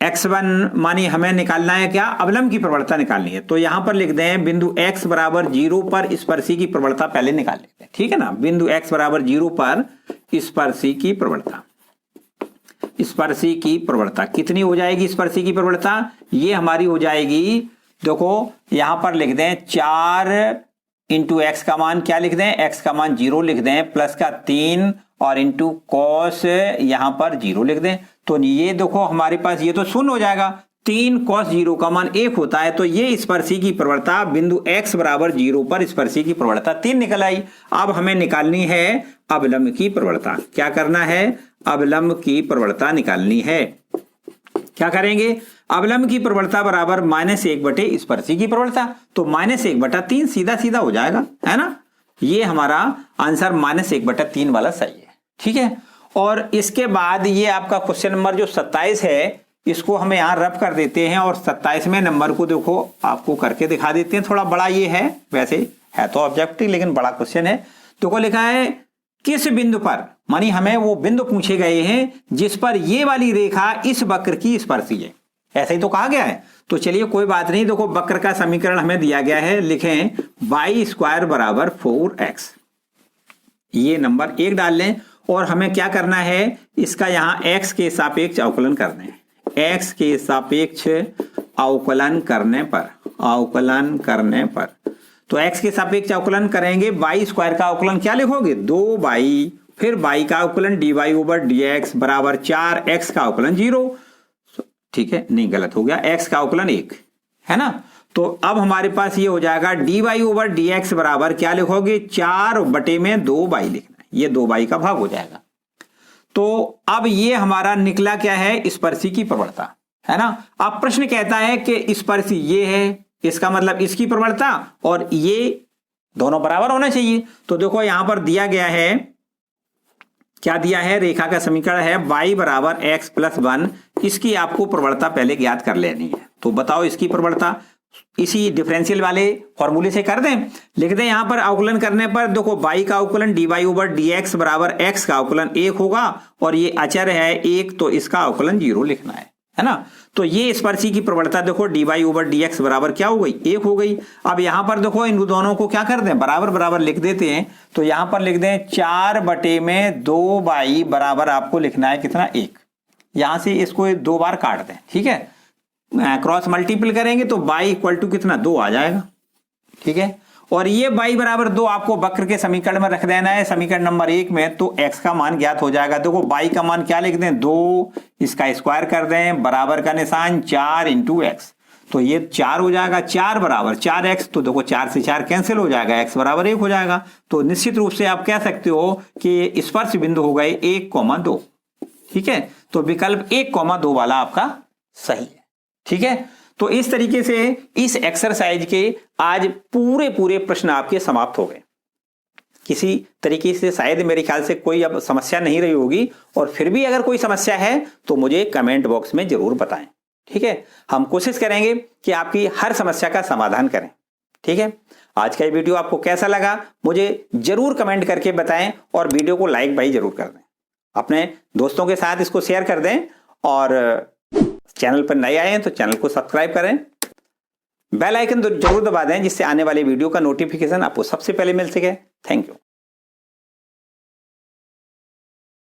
[SPEAKER 1] x1 मानी हमें निकालना है क्या, अवलंब की प्रवणता निकालनी है। तो यहां पर लिख दें बिंदु x बराबर 0 पर स्पर्शी की प्रवणता पहले निकाल लेते हैं, ठीक है ना। बिंदु x बराबर 0 पर स्पर्शी की प्रवणता, स्पर्शी की प्रवणता कितनी हो जाएगी? स्पर्शी की प्रवणता ये हमारी हो जाएगी, देखो यहां पर लिख दें 4 इंटू एक्स का मान क्या लिख दें, x का मान 0 लिख दें प्लस का 3 और इंटू कॉस यहां पर 0 लिख दें। तो ये देखो हमारे पास ये तो शून्य हो जाएगा, 3 कॉस 0 का मान 1 होता है। तो ये स्पर्शी की प्रवणता बिंदु x बराबर 0 पर स्पर्शी की प्रवणता 3 निकल आई। अब हमें निकालनी है अवलंब की प्रवणता। क्या करना है? अवलंब की प्रवणता निकालनी है। क्या करेंगे? अवलंब की प्रवणता बराबर -1 बटे स्पर्शी की प्रवणता। तो -1/3 सीधा सीधा हो जाएगा, है ना। ये हमारा आंसर -1/3 वाला सही है, ठीक है। और इसके बाद ये आपका क्वेश्चन नंबर जो 27 है इसको हमें यहां रफ कर देते हैं और 27वें नंबर को देखो आपको करके दिखा देते हैं। थोड़ा बड़ा ये है, वैसे है तो ऑब्जेक्टिव लेकिन बड़ा क्वेश्चन है। तो लिखा है किस बिंदु पर, मानी हमें वो बिंदु पूछे गए हैं जिस पर ये वाली रेखा इस वक्र की स्पर्शी है, ऐसा ही तो कहा गया है। तो चलिए कोई बात नहीं, देखो वक्र का समीकरण हमें दिया गया है, लिखें y² बराबर 4x, ये नंबर 1 डाल लें और हमें क्या करना है, इसका यहां x के सापेक्ष अवकलन करना है। x के सापेक्ष अवकलन करने पर तो x के सापेक्ष अवकलन करेंगे, y² का अवकलन क्या लिखोगे 2y, फिर y का अवकलन dy/dx बराबर 4x का अवकलन 0, ठीक है, नहीं गलत हो गया, x का अवकलन 1 है ना। तो अब हमारे पास ये हो जाएगा dy/dx बराबर क्या लिखोगे 4/2y लिखना है, ये 2y का भाग हो जाएगा। तो अब ये हमारा निकला क्या है, स्पर्शी की प्रवणता, है ना। अब प्रश्न कहता है कि स्पर्शी ये है, इसका मतलब इसकी प्रवणता और ये दोनों बराबर होना चाहिए। तो देखो यहां पर दिया गया है, क्या दिया है, रेखा का समीकरण है y बराबर x + 1, इसकी आपको प्रवणता पहले ज्ञात कर लेनी है। तो बताओ इसकी प्रवणता इसी डिफरेंशियल वाले फॉर्मूले से कर दें, लिख दें यहां पर अवकलन करने पर देखो y का अवकलन dy/dx बराबर x का अवकलन 1 होगा और ये अचर है 1 तो इसका अवकलन 0 लिखना है ना। तो ये स्पर्शी की प्रवणता देखो dy/dx बराबर क्या हो गई 1 हो गई। अब यहां पर देखो इन दोनों को क्या कर दें, बराबर बराबर लिख देते हैं। तो यहां पर लिख दें 4/2y बराबर आपको लिखना है कितना 1, यहां से इसको 2 बार काट दें, ठीक है, क्रॉस मल्टीपल करेंगे तो y इक्वल टू कितना 2 आ जाएगा, ठीक है। और ये y बराबर 2 आपको वक्र के समीकरण में रख देना है, समीकरण नंबर 1 में। तो x का मान ज्ञात हो जाएगा, देखो y का मान क्या लिख दें 2, इसका स्क्वायर कर दें, बराबर का निशान 4 इंटू एक्स, तो ये 4 हो जाएगा, 4 बराबर 4x, तो देखो 4 से 4 कैंसिल हो जाएगा, x बराबर 1 हो जाएगा। तो निश्चित रूप से आप कह सकते हो कि स्पर्श बिंदु हो गए 1,2, ठीक है। तो विकल्प 1,2 वाला आपका सही है, ठीक है। तो इस तरीके से इस एक्सरसाइज के आज पूरे प्रश्न आपके समाप्त हो गए। किसी तरीके से शायद मेरे ख्याल से कोई अब समस्या नहीं रही होगी, और फिर भी अगर कोई समस्या है तो मुझे कमेंट बॉक्स में जरूर बताएं, ठीक है। हम कोशिश करेंगे कि आपकी हर समस्या का समाधान करें, ठीक है। आज का ये वीडियो आपको कैसा लगा मुझे जरूर कमेंट करके बताएं और वीडियो को लाइक भाई जरूर कर दें, अपने दोस्तों के साथ इसको शेयर कर दें, और चैनल पर नए आए हैं तो चैनल को सब्सक्राइब करें, बेल आइकन जरूर दबा दें जिससे आने वाले वीडियो का नोटिफिकेशन आपको सबसे पहले मिल सके। Thank you.